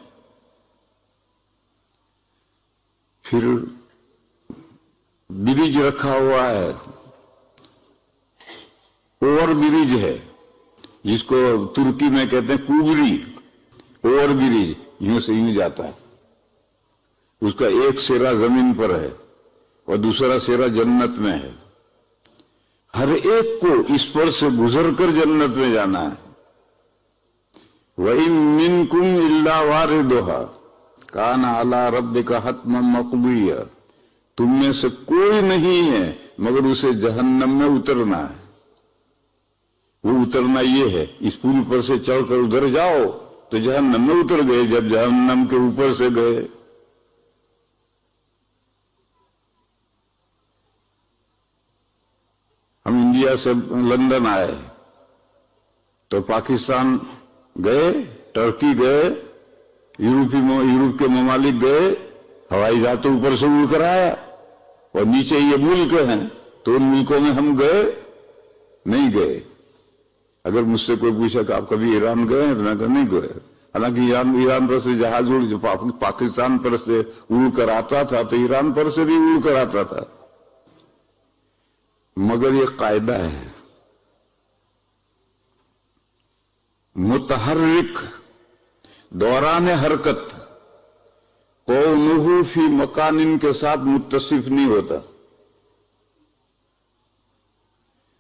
پھر برج رکھا ہوا ہے، اوور برج ہے جس کو ترکی میں کہتے ہیں کوبری، اوور برج، یوں سے یوں جاتا ہے، اس کا ایک سرا زمین پر ہے اور دوسرا سرا جنت میں ہے، ہر ایک کو اس پر سے گزر کر جنت میں جانا ہے۔ وَإِن مِّنكُمْ إِلَّا وَارِدُهَا كَانَ عَلَىٰ رَبِّكَ حَتْمًا مَّقْضِيًّا، تم میں سے کوئی نہیں ہے مگر اسے جہنم میں اترنا ہے۔ وہ اترنا یہ ہے، اس پل پر سے چڑھ کر ادھر جاؤ تو جہنم میں اتر گئے، جب جہنم کے اوپر سے گئے۔ ہم انڈیا سے لندن آئے تو پاکستان گئے، ٹرکی گئے، یورپ کے ممالک گئے، ہوائی جہاز تو اوپر سے اڑ کر آیا، اور نیچے یہ ملک ہیں تو ان ملکوں میں ہم گئے نہیں گئے۔ اگر مجھ سے کوئی پوچھا کہ آپ کبھی ایران گئے ہیں تو میں کہا نہیں گئے، حالانکہ ایران پر سے جہاز جو پاکستان پر سے اڑ کر آتا تھا تو ایران پر سے بھی اڑ کر آتا تھا، مگر یہ قاعدہ ہے، متحرک دوران حرکت قونہ فی مکان کے ساتھ متصف نہیں ہوتا۔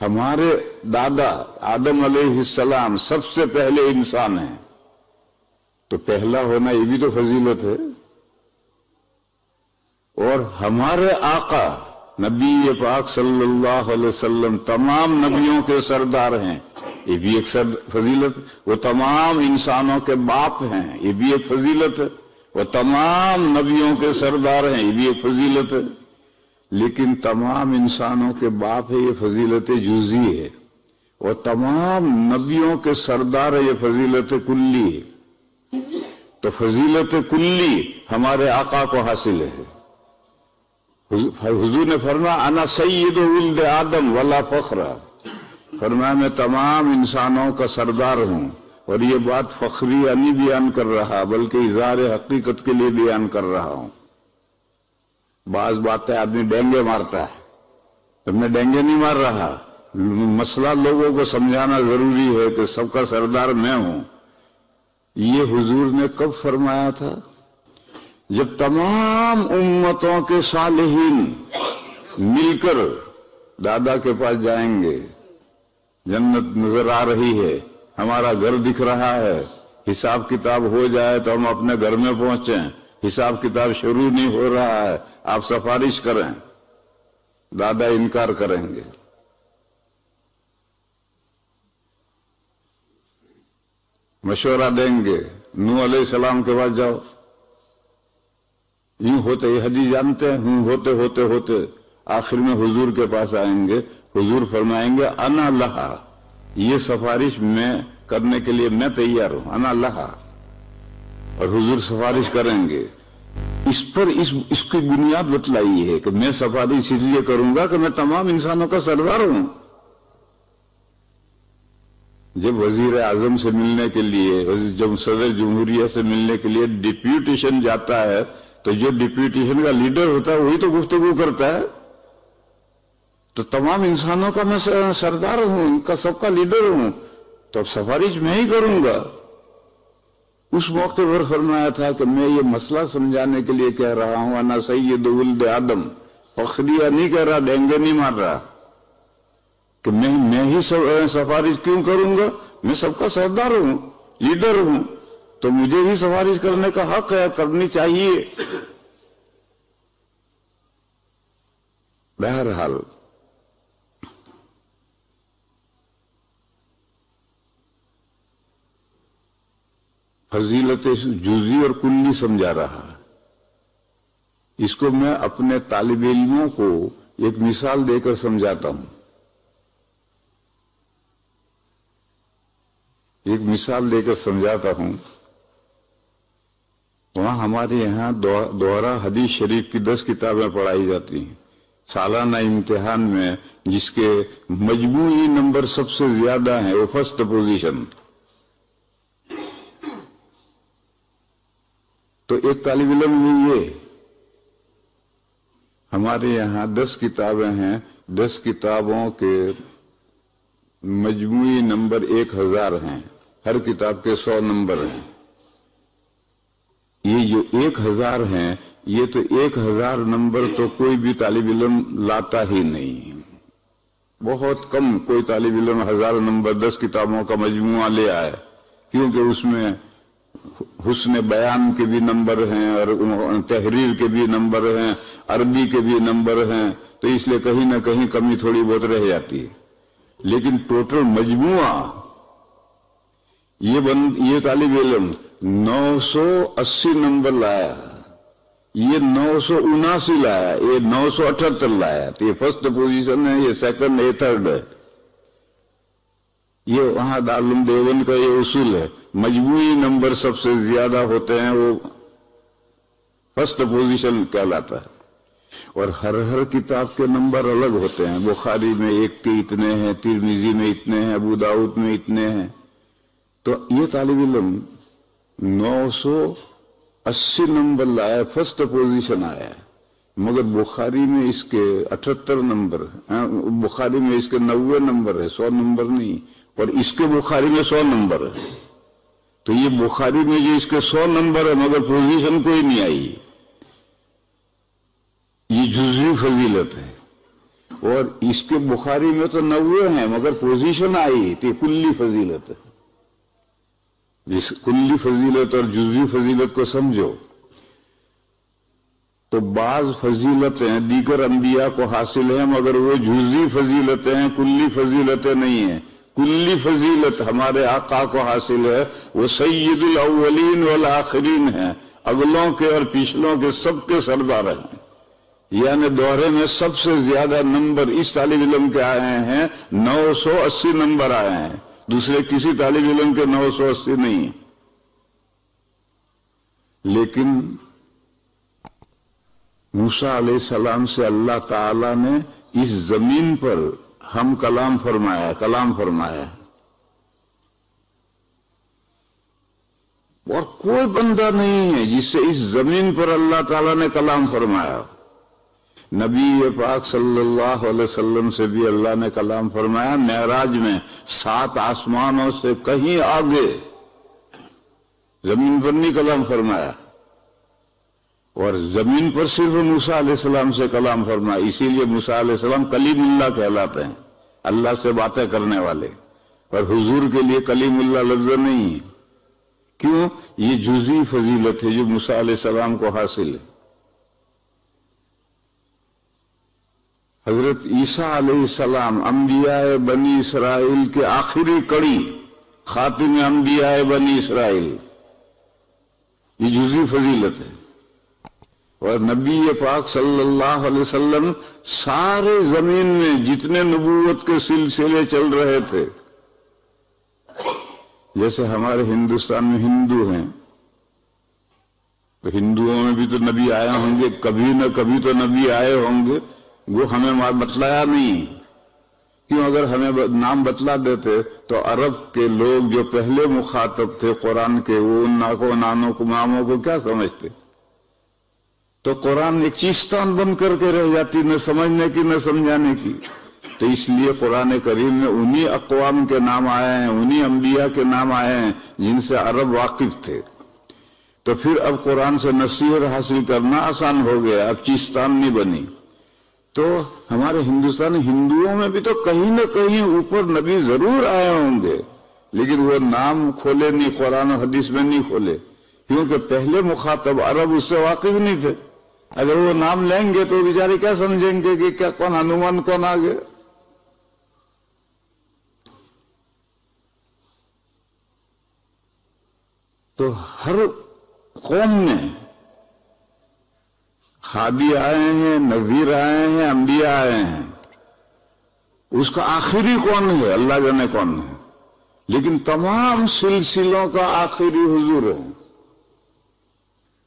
ہمارے دادا آدم علیہ السلام سب سے پہلے انسان ہیں، تو پہلا ہونا یہ بھی تو فضیلت ہے۔ اور ہمارے آقا نبی پاک صلی اللہ علیہ وسلم تمام نبیوں کے سردار ہیں، یہ بھی ایک فضیلت۔ وہ تمام انسانوں کے باپ ہیں، یہ بھی ایک فضیلت ہے۔ وہ تمام نبیوں کے سردار ہیں، یہ بھی ایک فضیلت ہے۔ لیکن تمام انسانوں کے باپ ہے، یہ فضیلت جزئی ہے، اور تمام نبیوں کے سردار ہے، یہ فضیلت کلی ہے۔ تو فضیلت کلی ہمارے آقا کو حاصل ہے۔ حضور نے فرمایا انا سید ولد آدم ولا فخر، فرمایا میں تمام انسانوں کا سردار ہوں، اور یہ بات فخریہ نہیں بیان کر رہا بلکہ اظہار حقیقت کے لیے بیان کر رہا ہوں۔ بعض باتیں آدمی ڈینگے مارتا ہے، میں ڈینگے نہیں مار رہا، مسئلہ لوگوں کو سمجھانا ضروری ہے کہ سب کا سردار میں ہوں۔ یہ حضور نے کب فرمایا تھا؟ جب تمام امتوں کے صالحین مل کر دادا کے پاس جائیں گے، جنت نظر آ رہی ہے، ہمارا گھر دکھ رہا ہے، حساب کتاب ہو جائے تو ہم اپنے گھر میں پہنچیں، حساب کتاب شروع نہیں ہو رہا ہے، آپ سفارش کریں، دادا انکار کریں گے۔ مشورہ دیں گے، نوح علیہ السلام کے پاس جاؤ، یوں ہوتے، یہ حدیث جانتے ہیں، ہوتے ہوتے ہوتے آخر میں حضور کے پاس آئیں گے، حضور فرمائیں گے انا لہا، یہ سفارش میں کرنے کے لیے میں تیار ہوں، انا لہا، اور حضور سفارش کریں گے۔ اس پر اس کی بنیاد بتلائی ہے کہ میں سفارش اس لیے کروں گا کہ میں تمام انسانوں کا سردار ہوں۔ جب وزیر اعظم سے ملنے کے لیے، جب صدر جمہوریہ سے ملنے کے لیے ڈپیوٹیشن جاتا ہے تو جو ڈپیوٹیشن کا لیڈر ہوتا ہے وہی تو گفتگو کرتا ہے، تو تمام انسانوں کا میں سردار ہوں، ان کا سب کا لیڈر ہوں، تو اب سفارش میں ہی کروں گا۔ اس موقع پر فرمایا تھا کہ میں یہ مسئلہ سمجھانے کے لیے کہہ رہا ہوں، انا سید ولد آدم، فخریہ نہیں کہہ رہا، ڈینگے نہیں مار رہا کہ میں ہی سفارش کیوں کروں گا، میں سب کا سردار ہوں، لیڈر ہوں، تو مجھے ہی سفارش کرنے کا حق ہے، کرنی چاہیے۔ بہرحال فضیلت جزئی اور کلی سمجھا رہا ہے۔ اس کو میں اپنے طالب علموں کو ایک مثال دے کر سمجھاتا ہوں، ایک مثال دے کر سمجھاتا ہوں۔ وہاں ہمارے یہاں دوہرا حدیث شریف کی 10 کتابیں پڑھائی جاتی ہیں سالانہ امتحان میں، جس کے مجموعی نمبر سب سے زیادہ ہیں، وہ فرسٹ پوزیشن۔ تو ایک طالب علم یہ ہمارے یہاں 10 کتابیں ہیں، 10 کتابوں کے مجموعی نمبر 1000 ہیں، ہر کتاب کے 100 نمبر ہیں۔ یہ جو 1000 ہیں، یہ تو 1000 نمبر تو کوئی بھی طالب علم لاتا ہی نہیں، بہت کم کوئی طالب علم 1000 نمبر 10 کتابوں کا مجموعہ لے آئے، کیونکہ اس میں حسن بیان کے بھی نمبر ہیں اور تحریر کے بھی نمبر ہیں، عربی کے بھی نمبر ہیں، تو اس لیے کہیں نہ کہیں کمی تھوڑی بہت رہ جاتی ہے۔ لیکن ٹوٹل مجموعہ یہ طالب علم 980 نمبر لایا، یہ 979 لایا، یہ 978 لایا، تو یہ فرسٹ پوزیشن ہے، یہ سیکنڈ، یہ تھرڈ ہے۔ یہ وہاں دارالعلوم دیوبند کا یہ اصول ہے، مجموعی نمبر سب سے زیادہ ہوتے ہیں وہ فرسٹ پوزیشن کہلاتا ہے۔ اور ہر کتاب کے نمبر الگ ہوتے ہیں، بخاری میں 1 کے اتنے ہیں، ترمذی میں اتنے ہیں، ابو داؤد میں اتنے ہیں۔ تو یہ طالب علم 980 نمبر لایا، فرسٹ پوزیشن آیا، مگر بخاری میں اس کے 78 نمبر، بخاری میں اس کے 90 نمبر ہے، 100 نمبر نہیں، اور اس کے بخاری میں 100 نمبر ہے۔ تو یہ بخاری میں جو اس کے 100 نمبر ہے مگر پوزیشن کوئی نہیں آئی، یہ جزوی فضیلت ہے۔ اور اس کے بخاری میں تو 90 ہیں مگر پوزیشن آئی تو یہ کلی فضیلت ہے. اس کلی فضیلت اور جزوی فضیلت کو سمجھو تو بعض فضیلتیں دیگر انبیاء کو حاصل ہیں مگر وہ جزوی فضیلتیں ہیں، کلی فضیلتیں نہیں ہیں. کلی فضیلت ہمارے آقا کو حاصل ہے، وہ سید الاولین والآخرین ہیں، اگلوں کے اور پچھلوں کے سب کے سردار ہیں. یعنی دورے میں سب سے زیادہ نمبر اس طالب علم کے آئے ہیں، 980 نمبر آئے ہیں، دوسرے کسی طالب علم کے 980 نہیں ہیں. لیکن موسیٰ علیہ السلام سے اللہ تعالی نے اس زمین پر ہم کلام فرمایا اور کوئی بندہ نہیں ہے جس سے اس زمین پر اللہ تعالیٰ نے کلام فرمایا. نبی پاک صلی اللہ علیہ وسلم سے بھی اللہ نے کلام فرمایا، معراج میں 7 آسمانوں سے کہیں آگے زمین پر نہیں کلام فرمایا، اور زمین پر صرف موسیٰ علیہ السلام سے کلام فرمایا. اسی لیے موسیٰ علیہ السلام کلیم اللہ کہلاتے ہیں، اللہ سے باتیں کرنے والے، اور حضور کے لیے کلیم اللہ لفظ نہیں ہے. کیوں؟ یہ جزوی فضیلت ہے جو موسیٰ علیہ السلام کو حاصل ہے. حضرت عیسیٰ علیہ السلام انبیاء بنی اسرائیل کے آخری کڑی، خاتم انبیاء بنی اسرائیل، یہ جزوی فضیلت ہے. اور نبی پاک صلی اللہ علیہ وسلم سارے زمین میں جتنے نبوت کے سلسلے چل رہے تھے، جیسے ہمارے ہندوستان میں ہندو ہیں تو ہندوؤں میں بھی تو نبی آئے ہوں گے، کبھی نہ کبھی تو نبی آئے ہوں گے، وہ ہمیں بتلایا نہیں. کیوں؟ اگر ہمیں نام بتلا دیتے تو عرب کے لوگ جو پہلے مخاطب تھے قرآن کے، وہ ان ناموں کو کیا سمجھتے؟ تو قرآن ایک چیستان بن کر کے رہ جاتی، نہ سمجھنے کی نہ سمجھانے کی. تو اس لیے قرآن کریم میں انہی اقوام کے نام آئے ہیں، انہی انبیاء کے نام آئے ہیں جن سے عرب واقف تھے. تو پھر اب قرآن سے نصیحت حاصل کرنا آسان ہو گیا، اب چیستان نہیں بنی. تو ہمارے ہندوؤں میں بھی تو کہیں نہ کہیں اوپر نبی ضرور آئے ہوں گے، لیکن وہ نام کھولے نہیں، قرآن و حدیث میں نہیں کھولے، کیونکہ پہلے مخاطب عرب اس سے واقف نہیں تھے. اگر وہ نام لیں گے تو بیچارے کیا سمجھیں گے کہ کیا کون ہنومان کون آگے. تو ہر قوم میں ہادی آئے ہیں، نذیر آئے ہیں، انبیاء آئے ہیں. اس کا آخری کون ہے؟ اللہ جانے کون ہے، لیکن تمام سلسلوں کا آخری حضور ہے.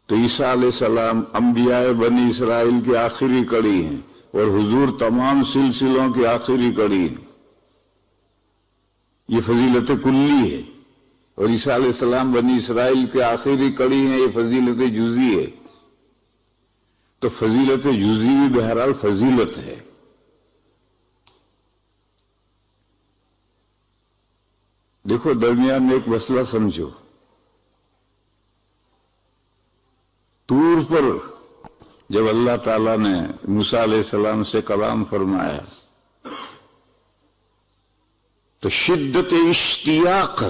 تو عیسیٰ علیہ السلام انبیاء بنی اسرائیل کی آخری کڑی ہیں، اور حضور تمام سلسلوں کی آخری کڑی ہیں. یہ فضیلت کلی ہے. اور عیسیٰ علیہ السلام بنی اسرائیل کے آخری کڑی ہیں، یہ فضیلت جزوی ہے. تو فضیلت جزوی بھی بہرحال فضیلت ہے. دیکھو درمیان میں ایک مسئلہ سمجھو. طور پر جب اللہ تعالیٰ نے موسیٰ علیہ السلام سے کلام فرمایا تو شدت اشتیاق،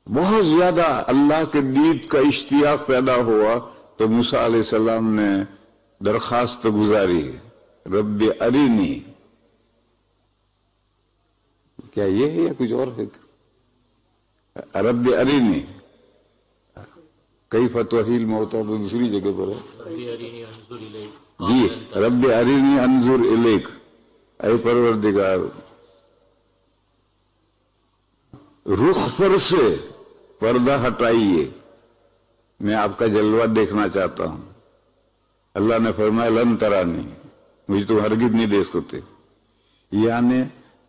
بہت زیادہ اللہ کے دید کا اشتیاق پیدا ہوا. تو موسیٰ علیہ السلام نے درخواست گزاری، رب ارینی. کیا یہ ہے یا کچھ اور ہے؟ رب ارینی کیف تحیی الموتی، تو دوسری جگہ پر ہے جی، رب ارینی انظر الیک، اے پروردگار رخ پر سے پردہ ہٹائیے، میں آپ کا جلوہ دیکھنا چاہتا ہوں. اللہ نے فرمایا لن ترانی، مجھے تو ہرگز نہیں دیکھ سکتے. یعنی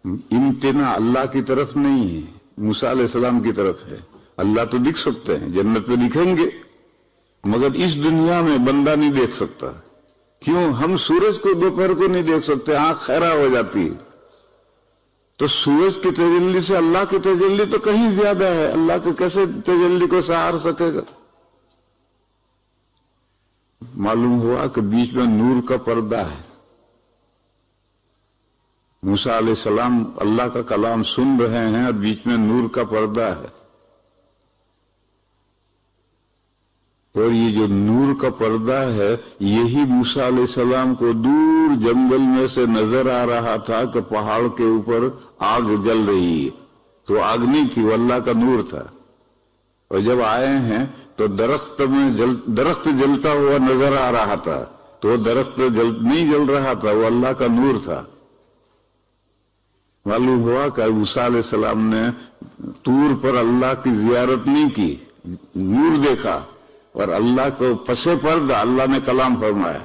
امتناع اللہ کی طرف نہیں ہے، موسیٰ علیہ السلام کی طرف ہے. اللہ تو دکھ سکتے ہیں، جنت میں دکھیں گے، مگر اس دنیا میں بندہ نہیں دیکھ سکتا. کیوں؟ ہم سورج کو دوپہر کو نہیں دیکھ سکتے، آنکھ خیرہ ہو جاتی ہے. تو سورج کی تجلی سے اللہ کی تجلی تو کہیں زیادہ ہے، اللہ کے کیسے تجلی کو سہار سکے گا؟ معلوم ہوا کہ بیچ میں نور کا پردہ ہے، موسیٰ علیہ السلام اللہ کا کلام سن رہے ہیں اور بیچ میں نور کا پردہ ہے، اور یہ جو نور کا پردہ ہے یہی موسیٰ علیہ السلام کو دور جنگل میں سے نظر آ رہا تھا کہ پہاڑ کے اوپر آگ جل رہی ہے، تو آگ نہیں تھی، وہ اللہ کا نور تھا۔ اور جب آئے ہیں تو درخت جلتا ہوا نظر آ رہا تھا، تو وہ درخت نہیں جل رہا تھا، وہ اللہ کا نور تھا۔ معلوم ہوا کہ موسیٰ علیہ السلام نے طور پر اللہ کی زیارت نہیں کی، نور دیکھا، اور اللہ کو پس پردہ اللہ نے کلام فرمایا۔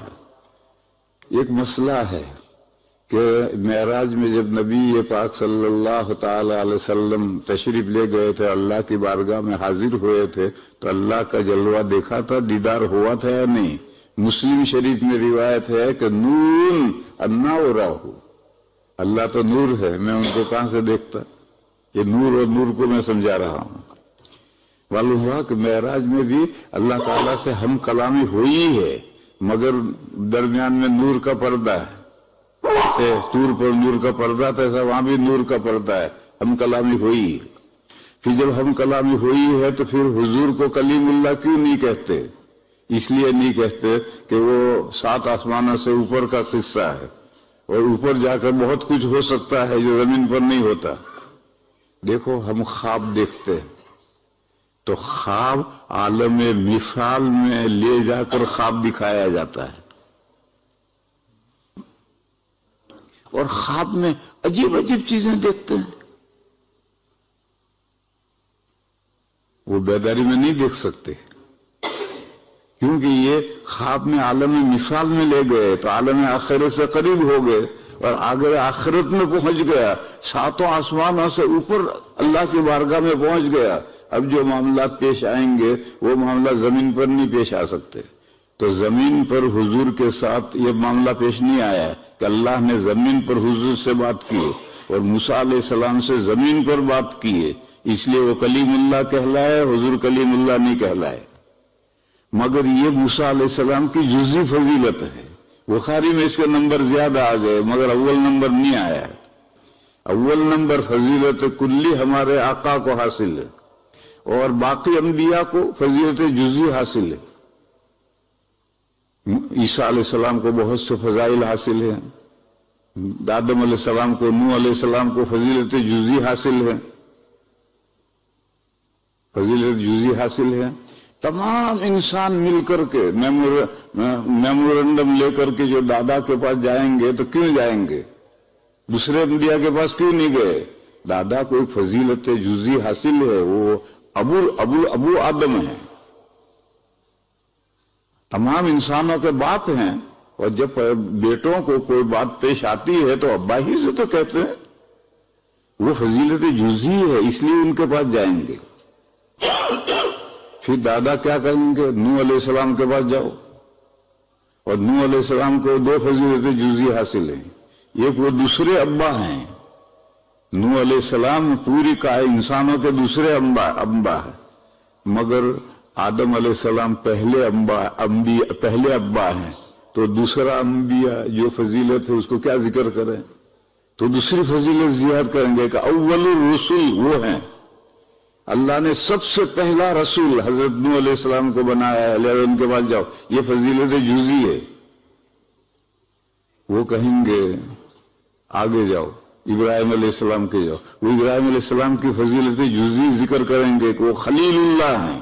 ایک مسئلہ ہے کہ معراج میں جب نبی پاک صلی اللہ تعالی علیہ وسلم تشریف لے گئے تھے، اللہ کی بارگاہ میں حاضر ہوئے تھے، تو اللہ کا جلوہ دیکھا تھا، دیدار ہوا تھا یا نہیں؟ مسلم شریف میں روایت ہے کہ نور انا اراہ، اللہ تو نور ہے، میں ان کو کہاں سے دیکھتا؟ یہ نور اور نور کو میں سمجھا رہا ہوں۔ معلوم ہوا کہ معراج میں بھی اللہ تعالیٰ سے ہم کلامی ہوئی ہے، مگر درمیان میں نور کا پردہ ہے، جیسے طور پر نور کا پردہ تھا ایسا وہاں بھی نور کا پردہ ہے، ہم کلامی ہوئی ہے۔ پھر جب ہم کلامی ہوئی ہے تو پھر حضور کو کلیم اللہ کیوں نہیں کہتے؟ اس لیے نہیں کہتے کہ وہ 7 آسمانوں سے اوپر کا قصہ ہے، اور اوپر جا کر بہت کچھ ہو سکتا ہے جو زمین پر نہیں ہوتا۔ دیکھو ہم خواب دیکھتے ہیں تو خواب عالم مثال میں لے جا کر خواب دکھایا جاتا ہے، اور خواب میں عجیب عجیب چیزیں دیکھتے ہیں، وہ بیداری میں نہیں دیکھ سکتے، کیونکہ یہ خواب میں عالم مثال میں لے گئے تو عالم آخرت سے قریب ہو گئے، اور آگے آخرت میں پہنچ گیا، 7 آسمانوں سے اوپر اللہ کی بارگاہ میں پہنچ گیا۔ اب جو معاملات پیش آئیں گے وہ معاملہ زمین پر نہیں پیش آ سکتے، تو زمین پر حضور کے ساتھ یہ معاملہ پیش نہیں آیا کہ اللہ نے زمین پر حضور سے بات کی اور موسیٰ علیہ السلام سے زمین پر بات کی ہے، اس لیے وہ کلیم اللہ کہلائے، حضور کلیم اللہ نہیں کہلائے۔ مگر یہ موسیٰ علیہ السلام کی جزوی فضیلت ہے، بخاری میں اس کے نمبر زیادہ آ گئے مگر اول نمبر نہیں آیا۔ اول نمبر فضیلت کلی ہمارے آقا کو حاصل ہے، اور باقی انبیاء کو فضیلت جزوی حاصل ہے۔ عیسیٰ علیہ السلام کو بہت سے فضائل حاصل ہیں، آدم علیہ السلام کو، نوح علیہ السلام کو فضیلت جزوی حاصل ہے، فضیلت جزوی حاصل ہے۔ تمام انسان مل کر کے میمورنڈم لے کر کے جو دادا کے پاس جائیں گے تو کیوں جائیں گے؟ دوسرے انبیاء کے پاس کیوں نہیں گئے؟ دادا کو ایک فضیلت جزوی حاصل ہے، وہ ابو آدم ہیں، تمام انسانوں کے باپ ہیں، اور جب بیٹوں کو کوئی بات پیش آتی ہے تو ابا ہی سے تو کہتے ہیں، وہ فضیلت جزوی ہے، اس لیے ان کے پاس جائیں گے۔ پھر دادا کیا کہیں گے؟ نوح علیہ السلام کے پاس جاؤ، اور نوح علیہ السلام کو 2 فضیلت جزوی حاصل ہیں، ایک وہ دوسرے ابا ہیں، نوح علیہ السلام پوری کا انسانوں کے دوسرے ابا ہے، مگر آدم علیہ السلام پہلے ابا ہیں، تو دوسرا انبیاء جو فضیلت ہے اس کو کیا ذکر کریں؟ تو دوسری فضیلت ذکر کریں گے کہ اول الرسل وہ ہیں، اللہ نے سب سے پہلا رسول حضرت نوح علیہ السلام کو بنایا ہے، لہذا ان کے پاس جاؤ، یہ فضیلت جزوی ہے۔ وہ کہیں گے آگے جاؤ، ابراہیم علیہ السلام کے جاؤ، وہ ابراہیم علیہ السلام کی فضیلت جزوی ذکر کریں گے کہ وہ خلیل اللہ ہیں،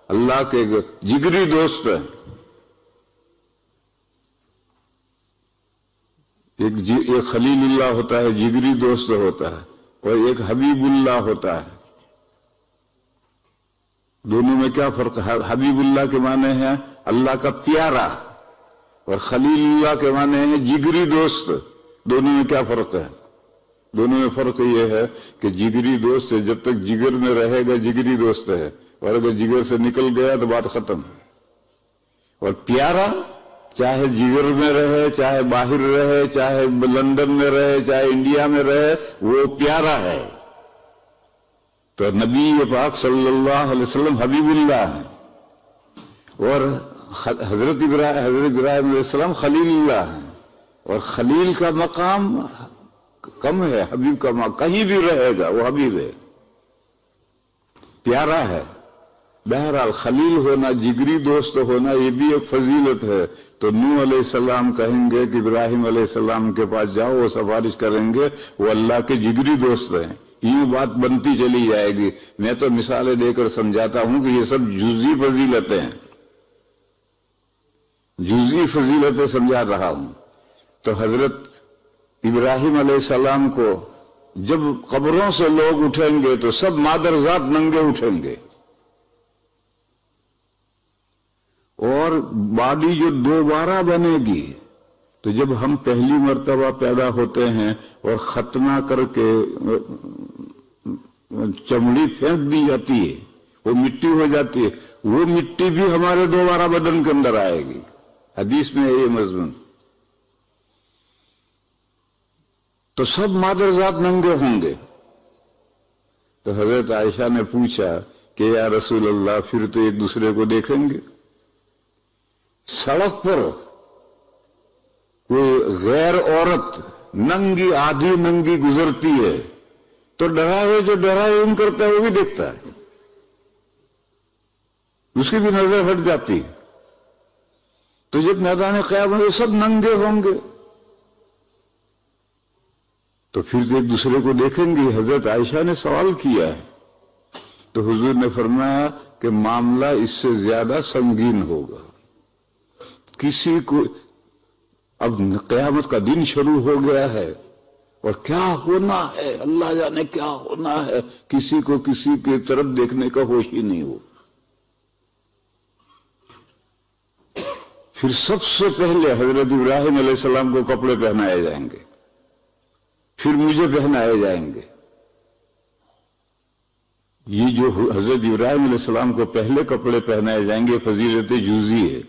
اللہ کے جگری دوست ہیں۔ ایک خلیل اللہ ہوتا ہے، جگری دوست ہوتا ہے، اور ایک حبیب اللہ ہوتا ہے۔ دونوں میں کیا فرق ہے؟ حبیب اللہ کے معنی ہے اللہ کا پیارا، اور خلیل اللہ کے معنی ہے جگری دوست۔ دونوں میں کیا فرق ہے؟ دونوں میں فرق یہ ہے کہ جگری دوست جب تک جگر میں رہے گا جگری دوست ہے، اور اگر جگر سے نکل گیا تو بات ختم۔ اور پیارا چاہے جگر میں رہے، چاہے باہر رہے، چاہے لندن میں رہے، چاہے انڈیا میں رہے، وہ پیارا ہے۔ تو نبی پاک صلی اللہ علیہ وسلم حبیب اللہ ہیں، اور حضرت ابراہیم علیہ السلام خلیل اللہ ہیں، اور خلیل کا مقام کم ہے حبیب کا ماں کہیں بھی رہے گا وہ حبیب ہے، پیارا ہے۔ بہرحال خلیل ہونا، جگری دوست ہونا، یہ بھی ایک فضیلت ہے۔ تو نوح علیہ السلام کہیں گے کہ ابراہیم علیہ السلام کے پاس جاؤ، وہ سفارش کریں گے، وہ اللہ کے جگری دوست ہیں۔ یہ بات بنتی چلی جائے گی۔ میں تو مثالیں دے کر سمجھاتا ہوں کہ یہ سب جزئی فضیلتیں ہیں، جزئی فضیلتیں سمجھا رہا ہوں۔ تو حضرت ابراہیم علیہ السلام کو جب قبروں سے لوگ اٹھیں گے تو سب مادرزاد ننگے اٹھیں گے، اور باڈی جو دوبارہ بنے گی، تو جب ہم پہلی مرتبہ پیدا ہوتے ہیں اور ختنہ کر کے چمڑی پھینک دی جاتی ہے، وہ مٹی ہو جاتی ہے، وہ مٹی بھی ہمارے دوبارہ بدن کے اندر آئے گی۔ حدیث میں ہے یہ مضمون۔ تو سب مادرزاد ننگے ہوں گے۔ تو حضرت عائشہ نے پوچھا کہ یا رسول اللہ پھر تو ایک دوسرے کو دیکھیں گے؟ سڑک پر کوئی غیر عورت ننگی آدھی ننگی گزرتی ہے تو جو ڈرائیونگ کرتا ہے وہ بھی دیکھتا ہے، اس کی بھی نظر ہٹ جاتی ہے۔ تو جب میدان قیامت میں سب ننگے ہوں گے تو پھر ایک دوسرے کو دیکھیں گے۔ حضرت عائشہ نے سوال کیا ہے تو حضور نے فرمایا کہ معاملہ اس سے زیادہ سنگین ہوگا۔ کسی کو اب قیامت کا دن شروع ہو گیا ہے اور کیا ہونا ہے اللہ جانے کیا ہونا ہے، کسی کو کسی کی طرف دیکھنے کا ہوش ہی نہیں ہو۔ پھر سب سے پہلے حضرت ابراہیم علیہ السلام کو کپڑے پہنائے جائیں گے، پھر مجھے پہنائے جائیں گے۔ یہ جو حضرت ابراہیم علیہ السلام کو پہلے کپڑے پہنائے جائیں گے فضیلت جزئی ہے،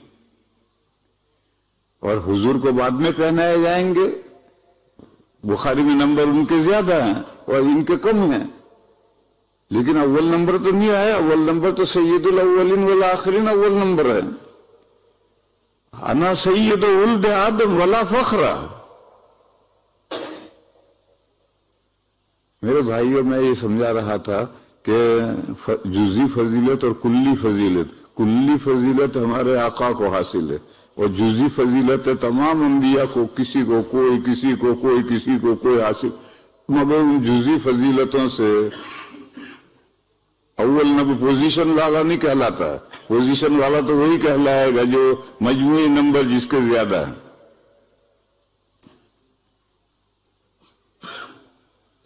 اور حضور کو بعد میں پہنائے جائیں گے۔ بخاری میں نمبر ان کے زیادہ ہیں اور ان کے کم ہیں، لیکن اول نمبر تو نہیں آیا۔ اول نمبر تو سید الاولین والآخرین اول نمبر ہے۔ انا سید ولد آدم ولا فخر۔ میرے بھائیوں میں یہ سمجھا رہا تھا کہ جزئی فضیلت اور کلی فضیلت، کلی فضیلت ہمارے آقا کو حاصل ہے اور جزئی فضیلت تمام انبیاء کو، کسی کو کوئی، کسی کو کوئی، کسی کو کوئی حاصل، مگر ان جزئی فضیلتوں سے اول نمبر پوزیشن والا نہیں کہلاتا۔ پوزیشن والا تو وہی کہلائے گا جو مجموعی نمبر جس کے زیادہ ہے۔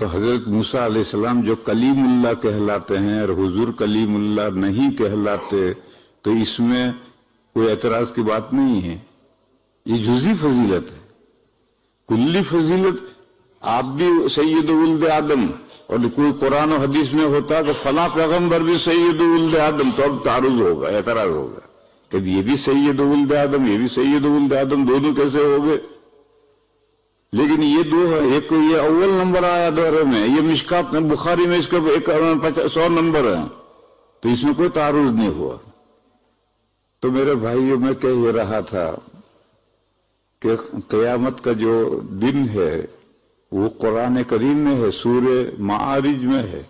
تو حضرت موسیٰ علیہ السلام جو کلیم اللہ کہلاتے ہیں اور حضور کلیم اللہ نہیں کہلاتے، تو اس میں کوئی اعتراض کی بات نہیں ہے، یہ جزئی فضیلت ہے۔ کلی فضیلت آپ بھی سید ولد آدم، اور کوئی قرآن و حدیث میں ہوتا کہ فلاں پیغمبر بھی سید ولد آدم، تو اب تعارض ہوگا، اعتراض ہوگا کہ یہ بھی سید ولد آدم، یہ بھی سید ولد آدم، دونوں کیسے ہو گئے؟ لیکن یہ دو ہے، ایک یہ اول نمبر آیا دورے میں، یہ مشکات میں بخاری میں اس کا 100 نمبر ہے، تو اس میں کوئی تعارض نہیں ہوا۔ تو میرے بھائیوں میں کہہ یہ رہا تھا کہ قیامت کا جو دن ہے وہ قرآن کریم میں ہے، سورہ معارج میں ہے،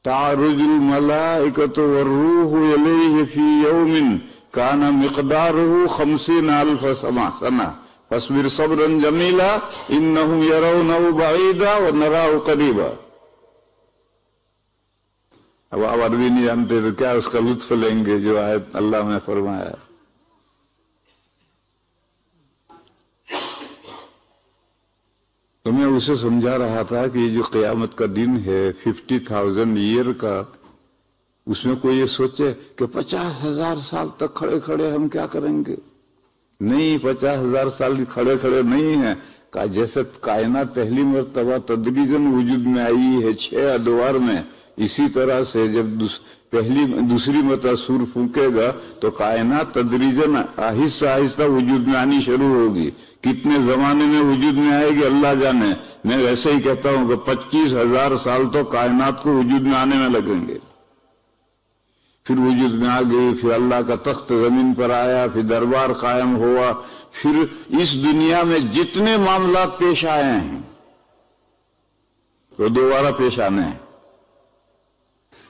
تعرج الملائکۃ والروح الیہ فی یوم کان مقدارہ 50,000 سنہ فاصبر صبرا جمیلا انہم یرونہ بعیدا ونراہ قریبا۔ اب آپ عربی نہیں جانتے تو کیا اس کا لطف لیں گے جو آیت اللہ نے فرمایا۔ تو میں اسے سمجھا رہا تھا کہ یہ جو قیامت کا دن ہے 50,000 ایئر کا، اس میں کوئی یہ سوچے کہ 50,000 سال تک کھڑے کھڑے ہم کیا کریں گے؟ نہیں، 50,000 سال کھڑے کھڑے نہیں ہیں۔ جیسے کائنات پہلی مرتبہ تدریجاً وجود میں آئی ہے 6 ادوار میں، اسی طرح سے جب دوسری مرتبہ سور پھونکے گا تو کائنات تدریجاً آہستہ آہستہ وجود میں آنی شروع ہوگی۔ کتنے زمانے میں وجود میں آئے گی اللہ جانے۔ میں ویسے ہی کہتا ہوں کہ 25,000 سال تو کائنات کو وجود میں آنے میں لگیں گے، پھر وجود میں آ گئی، پھر اللہ کا تخت زمین پر آیا، پھر دربار قائم ہوا، پھر اس دنیا میں جتنے معاملات پیش آئے ہیں وہ دوبارہ پیش آنے ہیں۔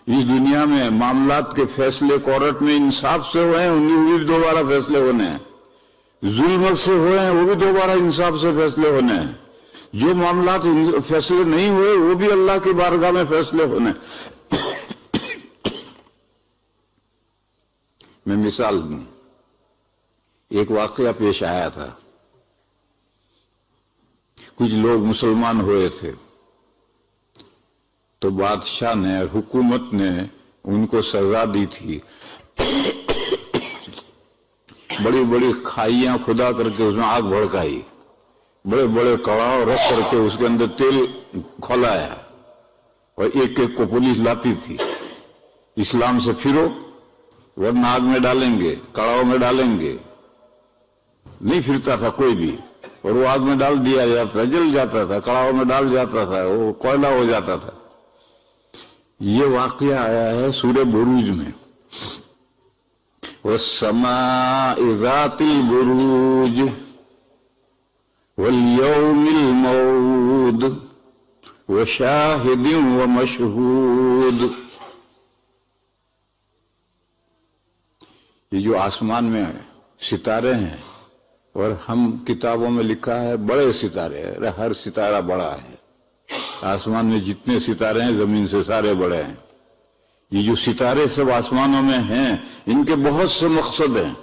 اس دنیا میں معاملات کے فیصلے کورٹ میں انصاف سے ہوئے ہیں، انہیں بھی دوبارہ فیصلے ہونے ہیں۔ ظلم سے ہوئے ہیں، وہ بھی دوبارہ انصاف سے فیصلے ہونے ہیں۔ جو معاملات فیصلے نہیں ہوئے وہ بھی اللہ کی بارگاہ میں فیصلے ہونے ہیں۔ میں مثال دوں، ایک واقعہ پیش آیا تھا۔ کچھ لوگ مسلمان ہوئے تھے تو بادشاہ نے، حکومت نے ان کو سزا دی تھی، بڑی بڑی کھائیاں کھدا کر کے اس میں آگ بھڑکائی، بڑے بڑے کڑاؤ رکھ کر کے اس کے اندر تیل کھولایا، اور ایک ایک کو پولیس لاتی تھی، اسلام سے پھرو ورنہ آگ میں ڈالیں گے، کڑاؤ میں ڈالیں گے۔ نہیں پھرتا تھا کوئی بھی، اور وہ آگ میں ڈال دیا جاتا تھا، جل جاتا تھا، کڑاؤ میں ڈال جاتا تھا، وہ کوئلہ ہو جاتا تھا۔ یہ واقعہ آیا ہے سورہ بروج میں، وَالسَّمَاءِ ذَاتِ الْبُرُوجِ وَالْيَوْمِ الْمَوْعُودِ وَشَاهِدٍ وَمَشْهُودٍ۔ یہ جو آسمان میں ستارے ہیں، اور ہم کتابوں میں لکھا ہے بڑے ستارے ہیں، ہر ستارہ بڑا ہے۔ آسمان میں جتنے ستارے ہیں زمین سے سارے بڑے ہیں۔ یہ جو ستارے سب آسمانوں میں ہیں ان کے بہت سے مقصد ہیں۔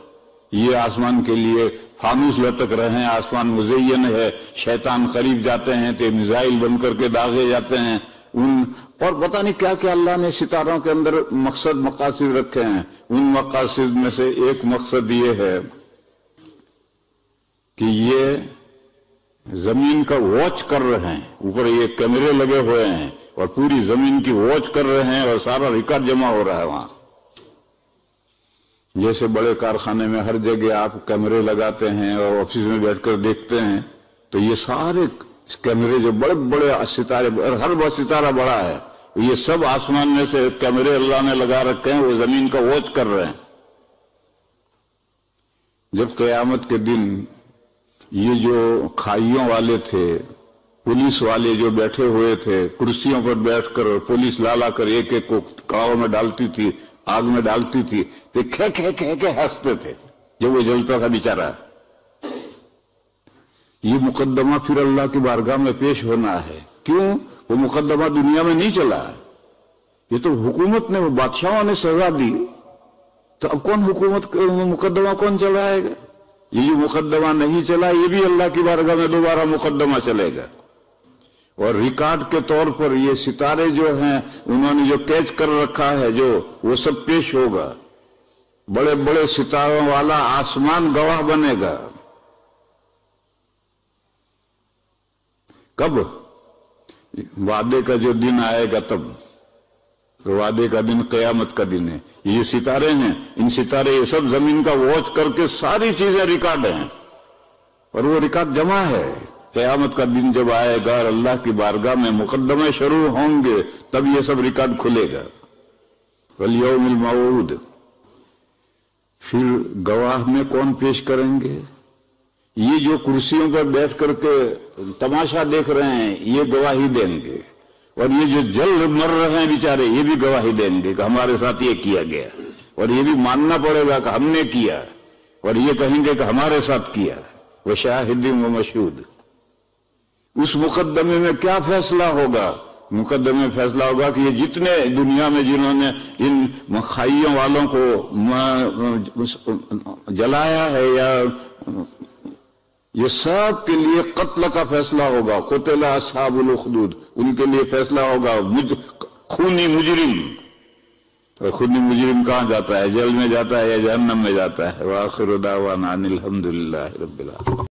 یہ آسمان کے لیے فانوس لٹک رہے ہیں، آسمان مزین ہے، شیطان قریب جاتے ہیں تو میزائل بن کر کے داغے جاتے ہیں، اور پتہ نہیں کیا کیا اللہ نے ستاروں کے اندر مقصد مقاصد رکھے ہیں۔ ان مقاصد میں سے ایک مقصد یہ ہے کہ یہ زمین کا واچ کر رہے ہیں، اوپر یہ کیمرے لگے ہوئے ہیں اور پوری زمین کی واچ کر رہے ہیں، اور سارا ریکارڈ جمع ہو رہا ہے وہاں۔ جیسے بڑے کارخانے میں ہر جگہ آپ کیمرے لگاتے ہیں اور آفس میں بیٹھ کر دیکھتے ہیں، تو یہ سارے کیمرے جو بڑے بڑے ستارے، ہر ستارہ بڑا ہے، یہ سب آسمان میں سے کیمرے اللہ نے لگا رکھے ہیں، وہ زمین کا واچ کر رہے ہیں۔ جب قیامت کے دن یہ جو کھائیوں والے تھے، پولیس والے جو بیٹھے ہوئے تھے کرسیوں پر بیٹھ کر، اور پولیس لا کر ایک ایک کو کڑاؤ میں ڈالتی تھی، آگ میں ڈالتی تھی، تو کھے کھے کھے کھے ہنستے تھے جب وہ جلتا تھا بیچارہ۔ یہ مقدمہ پھر اللہ کی بارگاہ میں پیش ہونا ہے۔ کیوں؟ وہ مقدمہ دنیا میں نہیں چلا ہے، یہ تو حکومت نے، بادشاہوں نے سزا دی، تو اب کون حکومت مقدمہ کون چلائے گا؟ یہ جو مقدمہ نہیں چلا یہ بھی اللہ کی بارگاہ میں دوبارہ مقدمہ چلے گا۔ اور ریکارڈ کے طور پر یہ ستارے جو ہیں انہوں نے جو کیچ کر رکھا ہے، جو وہ سب پیش ہوگا۔ بڑے بڑے ستاروں والا آسمان گواہ بنے گا۔ کب؟ وعدے کا جو دن آئے گا تب۔ وعدے کا دن قیامت کا دن ہے۔ یہ جو ستارے ہیں، ان ستارے یہ سب زمین کا واچ کر کے ساری چیزیں ریکارڈ ہیں، اور وہ ریکارڈ جمع ہے۔ قیامت کا دن جب آئے گا اور اللہ کی بارگاہ میں مقدمے شروع ہوں گے، تب یہ سب ریکارڈ کھلے گا۔ والیوم الموعود۔ پھر گواہ میں کون پیش کریں گے؟ یہ جو کرسیوں پر بیٹھ کر کے تماشا دیکھ رہے ہیں یہ گواہی دیں گے، اور یہ جو جل مر رہے ہیں بیچارے یہ بھی گواہی دیں گے کہ ہمارے ساتھ یہ کیا گیا، اور یہ بھی ماننا پڑے گا کہ ہم نے کیا، اور یہ کہیں گے کہ ہمارے ساتھ کیا۔ وشاہد ومشہود۔ اس مقدمے میں کیا فیصلہ ہوگا؟ مقدمے میں فیصلہ ہوگا کہ یہ جتنے دنیا میں جنہوں نے ان کھائیوں والوں کو جلایا ہے یا یہ سب کے لیے قتل کا فیصلہ ہوگا۔ قتل اصحاب الاخدود، ان کے لیے فیصلہ ہوگا۔ خونی مجرم، اور خونی مجرم کہاں جاتا ہے؟ جیل میں جاتا ہے یا جہنم میں جاتا ہے؟ وآخر دعوانا ان الحمدللہ رب العالمین۔